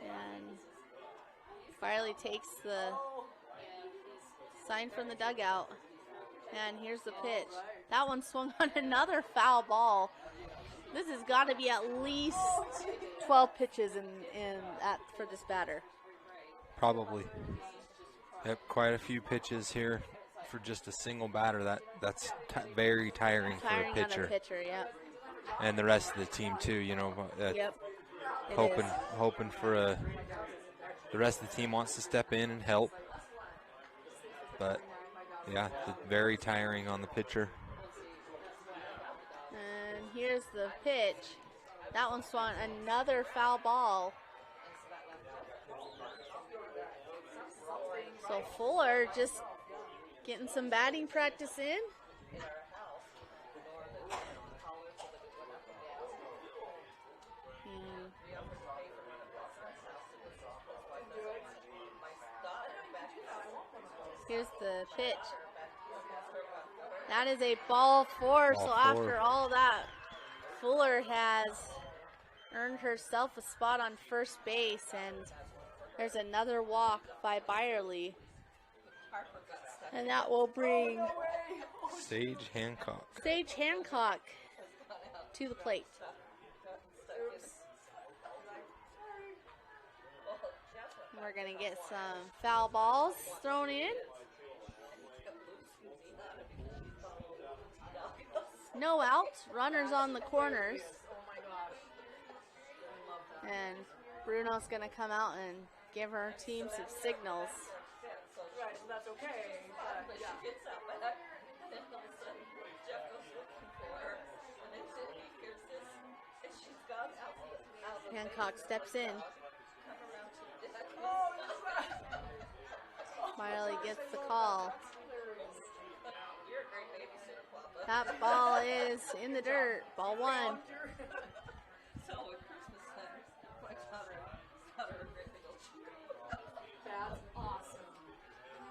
And Byerly takes the sign from the dugout. And here's the pitch. That one swung on another foul ball. This has got to be at least 12 pitches for this batter. Probably. Yep, quite a few pitches here for just a single batter. That's very tiring for a pitcher. On a pitcher, yep. And the rest of the team too. Yep. Hoping for the rest of the team wants to step in and help. But yeah, very tiring on the pitcher. And here's the pitch. That one swung another foul ball. So Fuller just getting some batting practice in. Here's the pitch. That is a ball 4. So after all that, Fuller has earned herself a spot on first base, and there's another walk by Byerly. And that will bring Sage Hancock to the plate. We're going to get some foul balls thrown in. No outs, runners on the corners. And Bruno's going to come out and give her team some signals. Right, so that's okay. Hancock steps in. Miley gets the call. That ball is in the dirt. Ball one. That's awesome.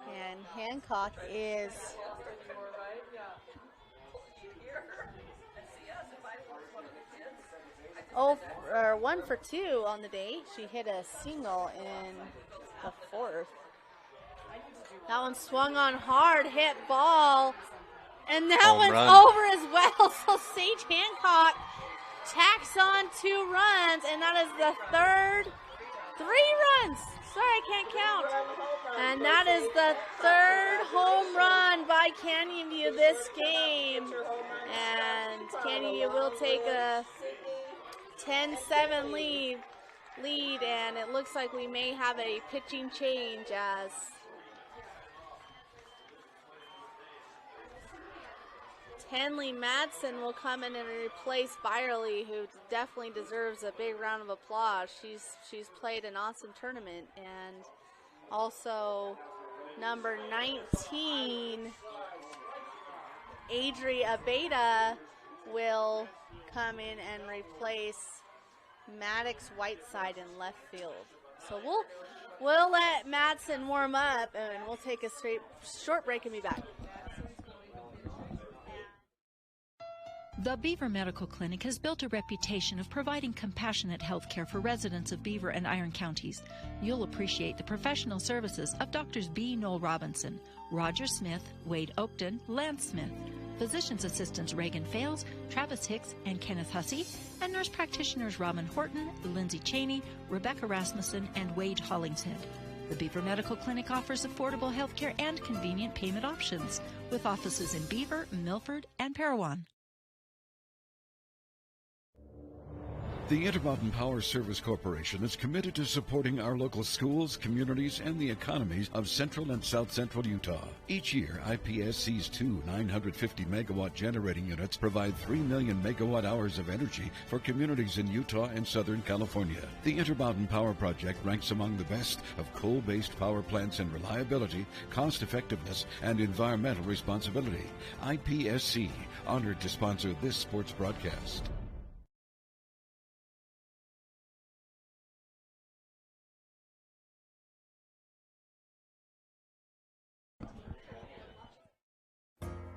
And Hancock is or 1 for 2 on the day. She hit a single in the fourth. That one swung on hard, hit ball, and that Home one's run. over as well. So Sage Hancock tacks on 2 runs, and that is the third 3 runs. Sorry, I can't count. And that is the third home run by Canyon View this game. And Canyon View will take a 10-7 lead, and it looks like we may have a pitching change as Henley Madsen will come in and replace Byerly, who definitely deserves a big round of applause. She's played an awesome tournament. And also number 19, Adria Abeda, will come in and replace Maddox Whiteside in left field. So we'll let Madsen warm up, and we'll take a short break and be back. The Beaver Medical Clinic has built a reputation of providing compassionate health care for residents of Beaver and Iron counties. You'll appreciate the professional services of Doctors B. Noel Robinson, Roger Smith, Wade Oakton, Lance Smith, physician's assistants Reagan Fales, Travis Hicks, and Kenneth Hussey, and nurse practitioners Robin Horton, Lindsay Cheney, Rebecca Rasmussen, and Wade Hollingshead. The Beaver Medical Clinic offers affordable health care and convenient payment options, with offices in Beaver, Milford, and Parowan. The Intermountain Power Service Corporation is committed to supporting our local schools, communities, and the economies of central and south central Utah. Each year, IPSC's 2 950-megawatt generating units provide 3 million megawatt hours of energy for communities in Utah and Southern California. The Intermountain Power Project ranks among the best of coal-based power plants in reliability, cost-effectiveness, and environmental responsibility. IPSC, honored to sponsor this sports broadcast.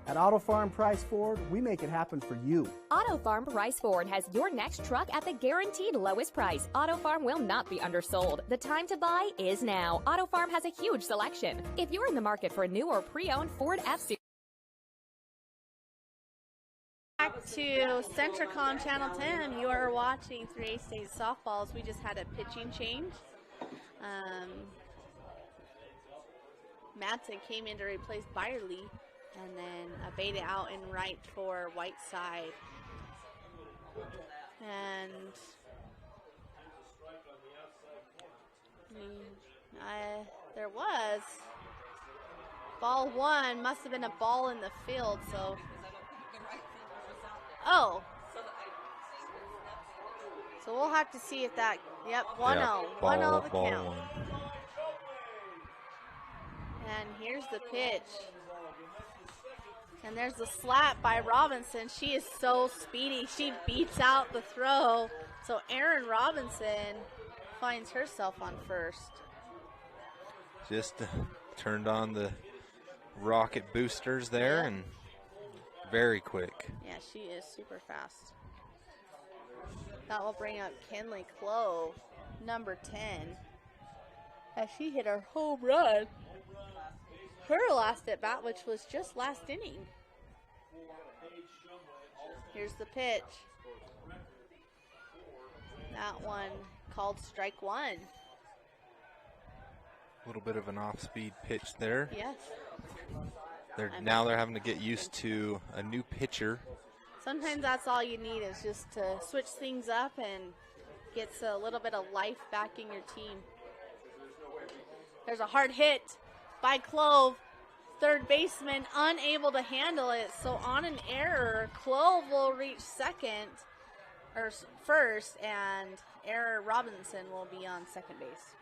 At Auto Farm Price Ford, we make it happen for you. Auto Farm Price Ford has your next truck at the guaranteed lowest price. Auto Farm will not be undersold. The time to buy is now. Auto Farm has a huge selection. If you're in the market for a new or pre-owned Ford F-Series, Back to Centricon Channel 10. You are watching 3A State softballs. We just had a pitching change. Madsen came in to replace Byerly, and then Abeda out in right for Whiteside. And there was ball one, must have been a ball in the field, so. Oh. So we'll have to see if that, yep, 1-0. Yeah, 1-0 the ball count. one. And here's the pitch. And there's the slap by Robinson. She is so speedy. She beats out the throw. So Erin Robinson finds herself on first. Just turned on the rocket boosters there, and very quick. Yeah, she is super fast. That will bring up Kenley Clove, number 10, as she hit her home run. Her last at bat, which was just last inning. Here's the pitch. That one called strike one. A little bit of an off-speed pitch there. Yes. Now they're having to get used to a new pitcher. Sometimes that's all you need, is just to switch things up and get a little bit of life back in your team. There's a hard hit by Clove. Third baseman unable to handle it, so on an error, Clove will reach first, and Error Robinson will be on second base.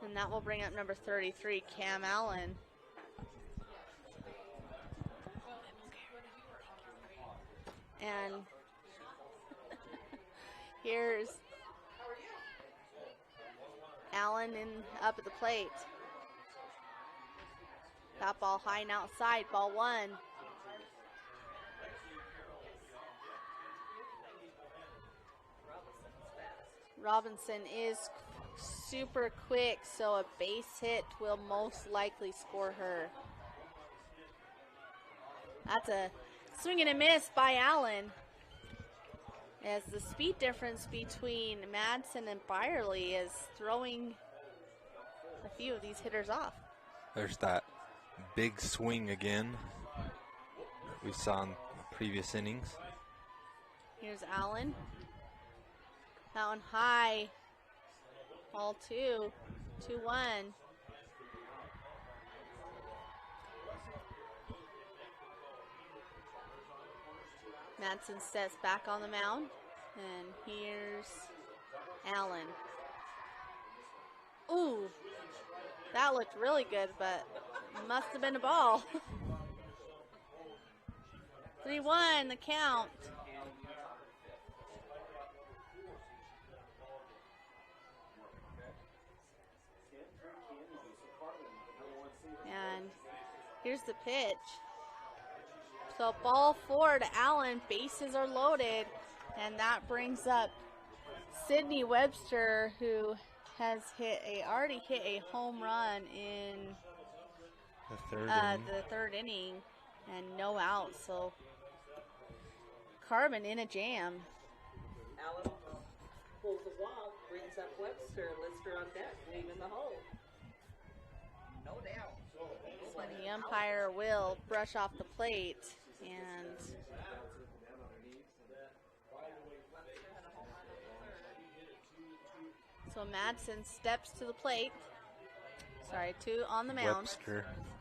And that will bring up number 33, Cam Allen. And here's Allen up at the plate. That ball high and outside, ball one. Robinson is super quick, so a base hit will most likely score her. That's a swing and a miss by Allen. As the speed difference between Madsen and Byerly is throwing a few of these hitters off. There's that big swing again we saw in the previous innings. Here's Allen. That one high. Ball two. 2-1. Madsen steps back on the mound. And here's Allen. Ooh. That looked really good, but must have been a ball. 3-1, the count. And here's the pitch. So ball four to Allen, bases are loaded, and that brings up Sydney Webster, who has already hit a home run in the third inning, and no out. So Carbon in a jam. Allen pulls the walk, brings up Webster, Lister on deck, leaving the hole. No doubt. So the umpire will brush off the plate, and so Madsen steps to the plate. Sorry, two on the mound.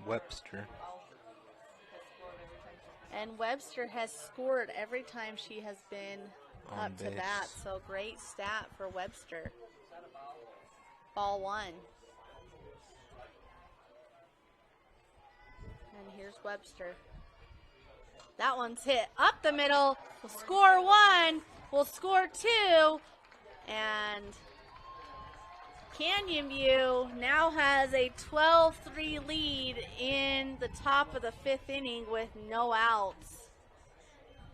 Webster. And Webster has scored every time she has been up to bat. So great stat for Webster. Ball one. And here's Webster. That one's hit up the middle. We'll score one. We'll score two. And Canyon View now has a 12-3 lead in the top of the fifth inning with no outs.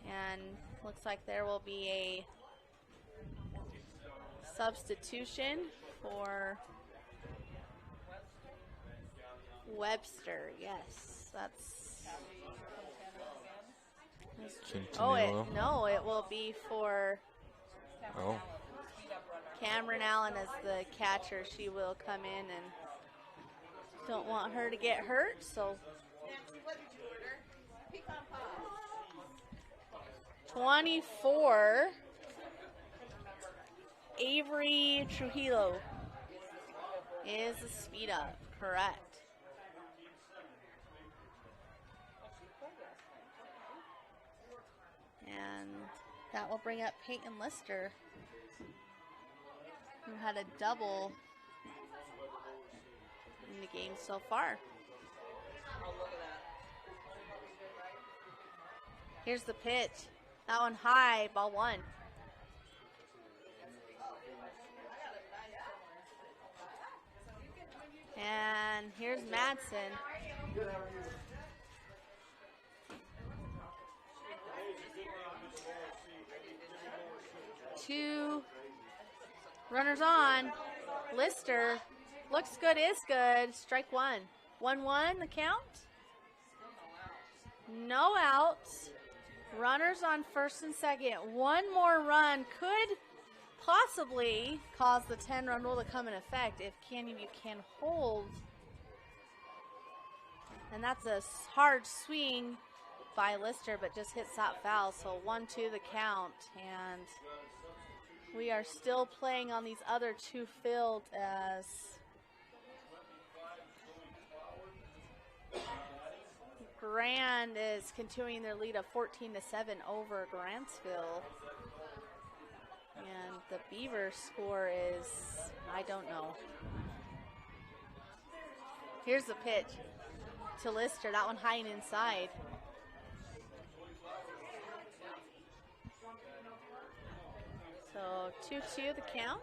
And looks like there will be a substitution for Webster. Yes, that's. No, it will be for. Oh. Cameron Allen as the catcher. She will come in, and don't want her to get hurt, so. 24, Avery Trujillo is the speed up, correct. And that will bring up Peyton Lister, who had a double in the game so far. Oh, look at that. Here's the pitch. That one high, ball one. And here's Madsen. Two runners on. Lister looks good, is good. Strike one. 1-1 the count. No outs. Runners on first and second. One more run could possibly cause the 10-run rule to come in effect if Canyon View can hold. And that's a hard swing by Lister, but just hits that foul. So 1-2 the count. And we are still playing on these other two fields as Grand is continuing their lead of 14-7 over Grantsville. And the Beaver score is, I don't know. Here's the pitch to Lister. That one high and inside. So 2-2 the count.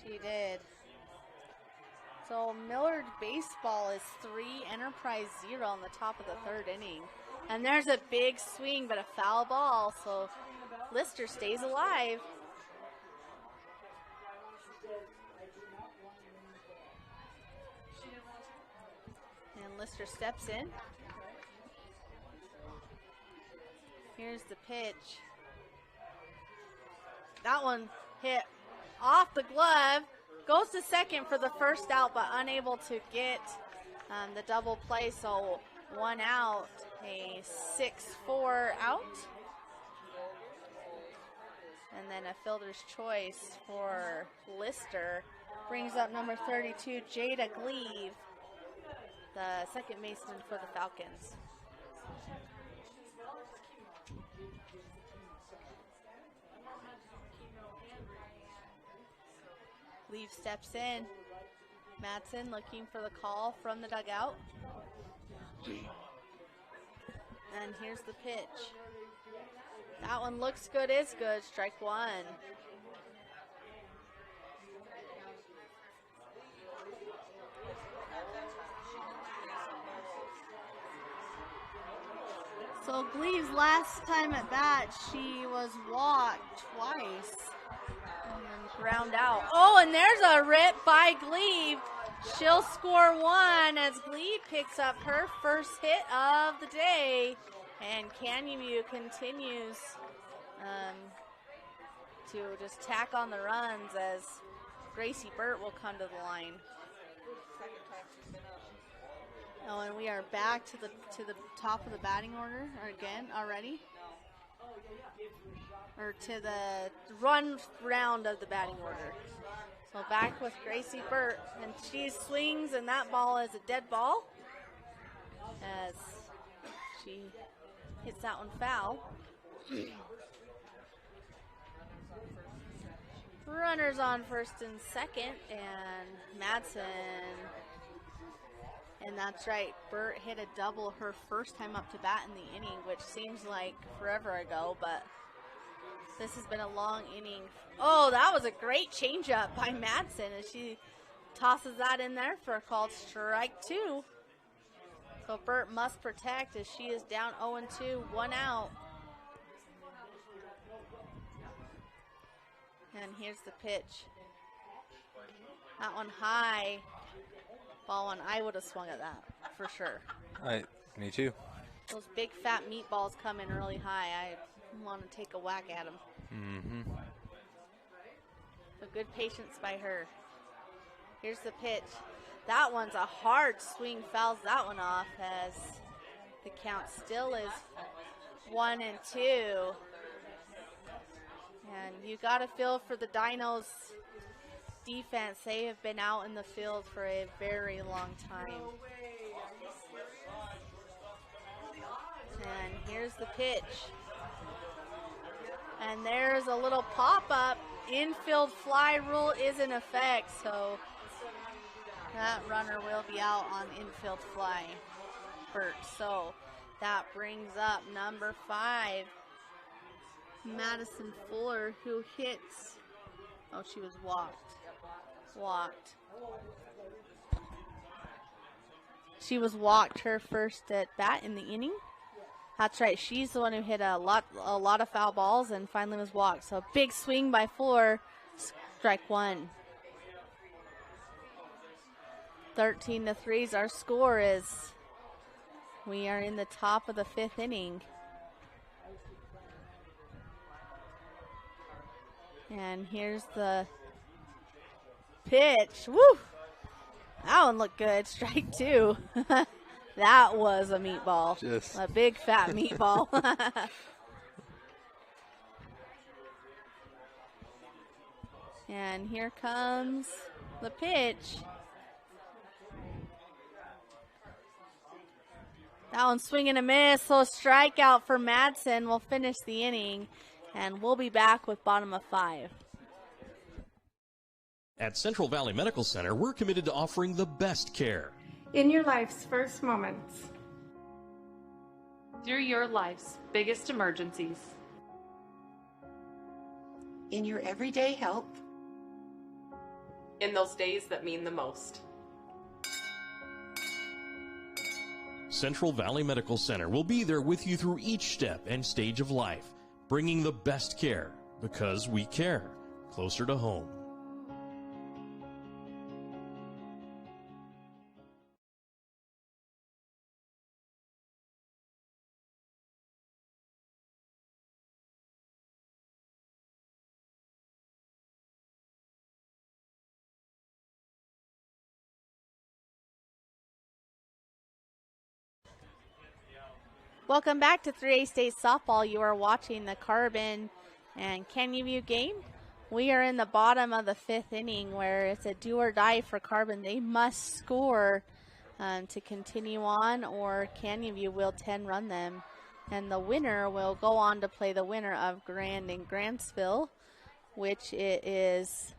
She did. So Millard baseball is 3, Enterprise 0 on the top of the 3rd inning. And there's a big swing, but a foul ball, so Lister stays alive. And Lister steps in. Here's the pitch. That one hit off the glove. Goes to second for the first out, but unable to get the double play. So 1 out, a 6-4 out. And then a fielder's choice for Lister. Brings up number 32, Jada Gleave, the second baseman for the Falcons. Gleave steps in. Madsen looking for the call from the dugout. And here's the pitch. That one looks good, is good. Strike 1. So Gleave's last time at bat, she was walked twice and then ground out. Oh, and there's a rip by Gleave. She'll score 1 as Gleave picks up her first hit of the day. And Canyon View continues to just tack on the runs as Gracie Burt will come to the line. Oh, and we are back to the top of the batting order again already. Or to the run round of the batting order. So back with Gracie Burt, and she swings, and that ball is a dead ball as she hits that one foul. Runners on first and second, and Madsen. And that's right, Burt hit a double her first time up to bat in the inning, which seems like forever ago, but this has been a long inning. Oh, that was a great changeup by Madsen as she tosses that in there for a called strike 2. So Burt must protect as she is down 0-2, 1 out. And here's the pitch. That one high. Ball one, I would have swung at that for sure. Me too. Those big fat meatballs come in really high. I want to take a whack at them. Mm-hmm. But good patience by her. Here's the pitch. That one's a hard swing, fouls that one off as the count still is 1-2. And you got to feel for the Dinos defense. They have been out in the field for a very long time. And here's the pitch. And there's a little pop-up. Infield fly rule is in effect, so that runner will be out on infield fly, Burt. So that brings up number 5, Madison Fuller, who hits. Oh, she was walked. She was walked her first at bat in the inning. That's right. She's the one who hit a lot of foul balls and finally was walked. So big swing by Fuller. Strike 1. 13-3 is our score as we are in the top of the 5th inning. And here's the pitch. Woo! That one looked good. Strike 2. That was a meatball. Just a big fat meatball. And here comes the pitch. That one swing and a miss. So a strikeout for Madsen will finish the inning. And we'll be back with bottom of 5. At Central Valley Medical Center, we're committed to offering the best care. In your life's first moments. Through your life's biggest emergencies. in your everyday help. In those days that mean the most. Central Valley Medical Center will be there with you through each step and stage of life, bringing the best care because we care, closer to home. Welcome back to 3A State Softball. You are watching the Carbon and Canyon View game. We are in the bottom of the 5th inning where it's a do or die for Carbon. They must score to continue on, or Canyon View will 10-run them. And the winner will go on to play the winner of Grand and Grantsville, which it is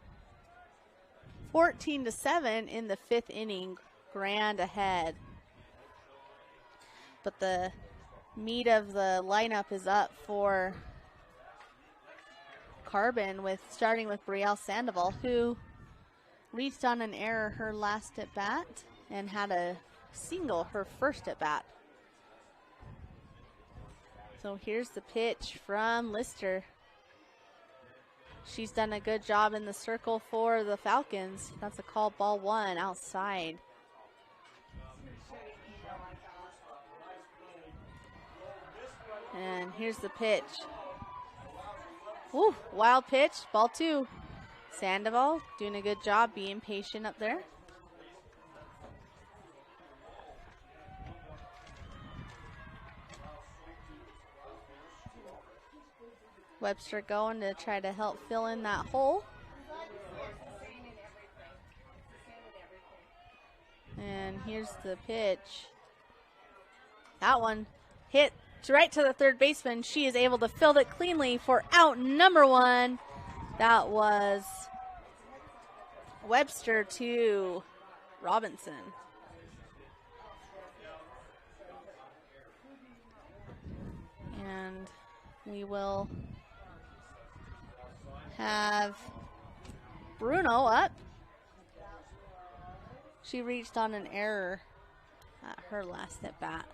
14-7 in the 5th inning. Grand ahead. But the meat of the lineup is up for Carbon, with starting with Brielle Sandoval, who reached on an error her last at bat and had a single her first at bat. So here's the pitch from Lister. She's done a good job in the circle for the Falcons. That's a call, ball 1 outside. And here's the pitch. Woo, wild pitch, ball 2. Sandoval doing a good job being patient up there. Webster going to try to help fill in that hole. And here's the pitch. That one hit right to the third baseman. She is able to field it cleanly for out number 1. That was Webster to Robinson. And we will have Bruno up. She reached on an error at her last at bat.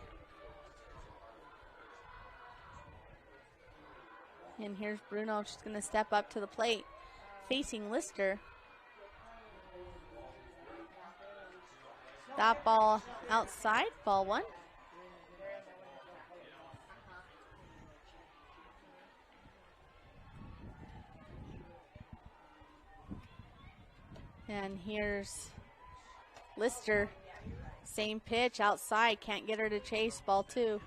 And here's Bruno. She's going to step up to the plate, facing Lister. That ball outside, ball 1. And here's Lister. Same pitch outside, can't get her to chase, ball 2.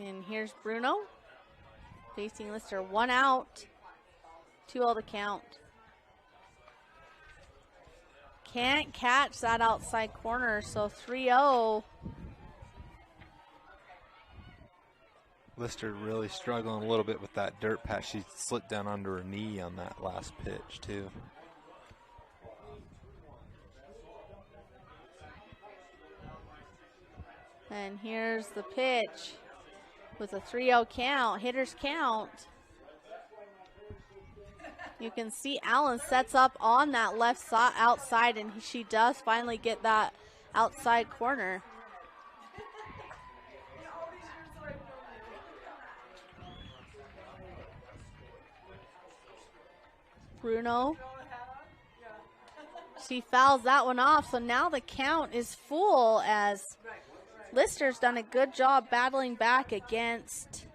And here's Bruno facing Lister. 1 out, 2-0 to count. Can't catch that outside corner, so 3-0. Lister really struggling a little bit with that dirt patch. She slipped down under her knee on that last pitch, too. And here's the pitch with a 3-0 count, hitter's count. You can see Allen sets up on that left side outside, and she does finally get that outside corner. Bruno. She fouls that one off, so now the count is full as Lister's done a good job battling back against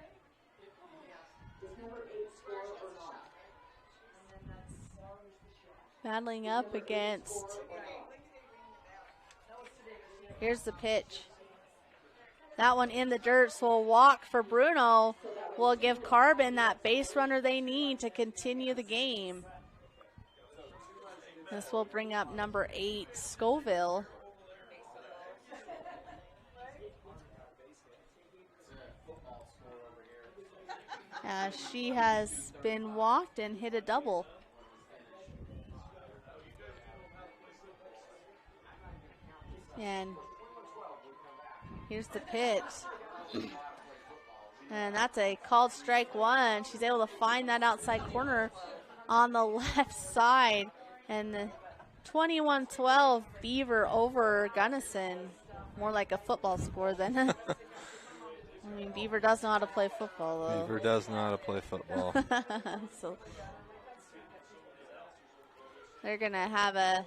up against. Here's the pitch. That one in the dirt, so a walk for Bruno will give Carbon that base runner they need to continue the game. This will bring up number 8, Scoville. She has been walked and hit a double. And here's the pitch. And that's a called strike one. She's able to find that outside corner on the left side. And the 21-12 Beaver over Gunnison. More like a football score than I mean, Beaver does know how to play football, though. Beaver does know how to play football. So they're going to have a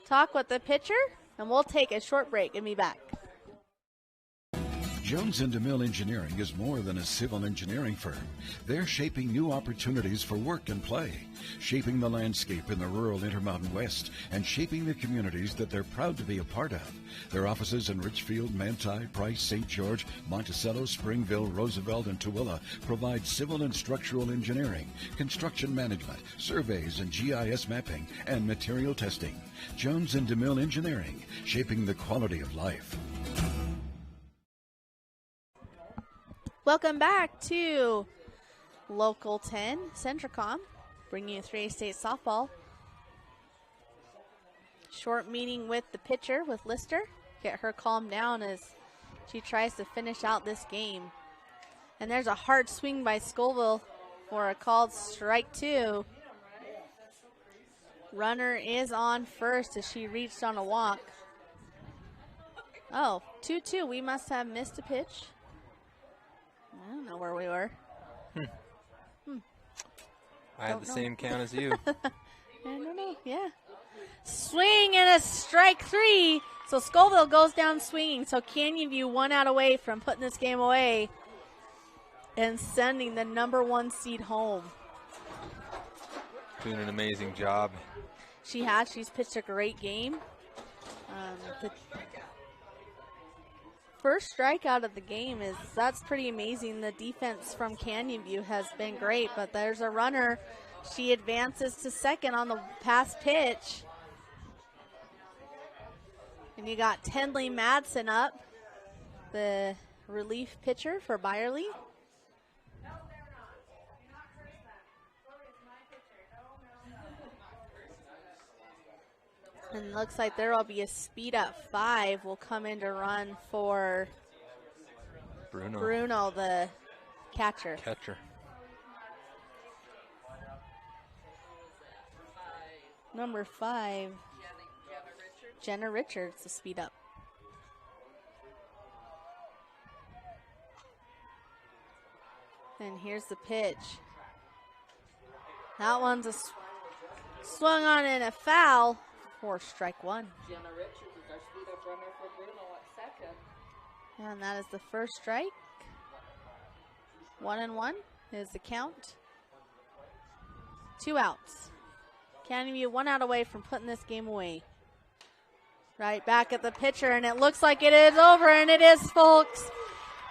talk with the pitcher, and we'll take a short break and be back. Jones and DeMille Engineering is more than a civil engineering firm. They're shaping new opportunities for work and play, shaping the landscape in the rural Intermountain West, and shaping the communities that they're proud to be a part of. Their offices in Richfield, Manti, Price, St. George, Monticello, Springville, Roosevelt, and Tooele provide civil and structural engineering, construction management, surveys and GIS mapping, and material testing. Jones and DeMille Engineering, shaping the quality of life. Welcome back to Local 10 Centricom, bringing you 3A State softball. Short meeting with the pitcher, with Lister. Get her calmed down as she tries to finish out this game. And there's a hard swing by Scoville for a called strike two. Runner is on first as she reached on a walk. Oh, 2-2. We must have missed a pitch. I don't know where we were. I had the same count as you. I don't know, yeah. Swing and a strike three. So Scoville goes down swinging. So Canyon View 1 out away from putting this game away and sending the #1 seed home. Doing an amazing job. She has. She's pitched a great game. The first strikeout of the game that's pretty amazing. The defense from Canyon View has been great, but there's a runner. She advances to second on the pass pitch. And you got Tenley Madsen up, the relief pitcher for Byerly. And it looks like there will be a speed up 5 will come in to run for Bruno, the catcher. Number 5, Jenna Richards, the speed up. And here's the pitch. That one's swung on in a foul. For strike one. Jenna Richards is our speed up runner for Bruno at second. And that is the first strike. 1-1 is the count. 2 outs. Canyon View 1 out away from putting this game away. Right back at the pitcher, and it looks like it is over, and it is, folks.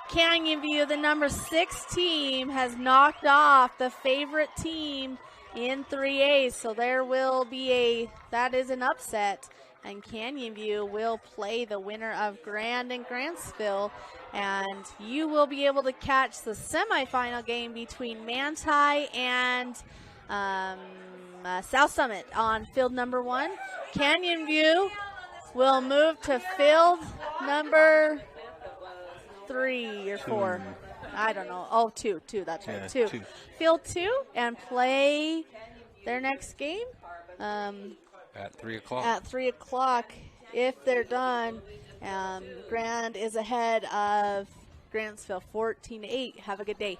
Canyon View, the number 6 team, has knocked off the favorite team in 3A, so there will be that is an upset, and Canyon View will play the winner of Grand and Grantsville, and you will be able to catch the semifinal game between Manti and South Summit on field number 1. Canyon View will move to field number 3 or 4. I don't know. Oh, 2. That's right. 2. Field 2 and play their next game at 3 o'clock. At 3 o'clock, if they're done. Grand is ahead of Grantsville 14-8. Have a good day.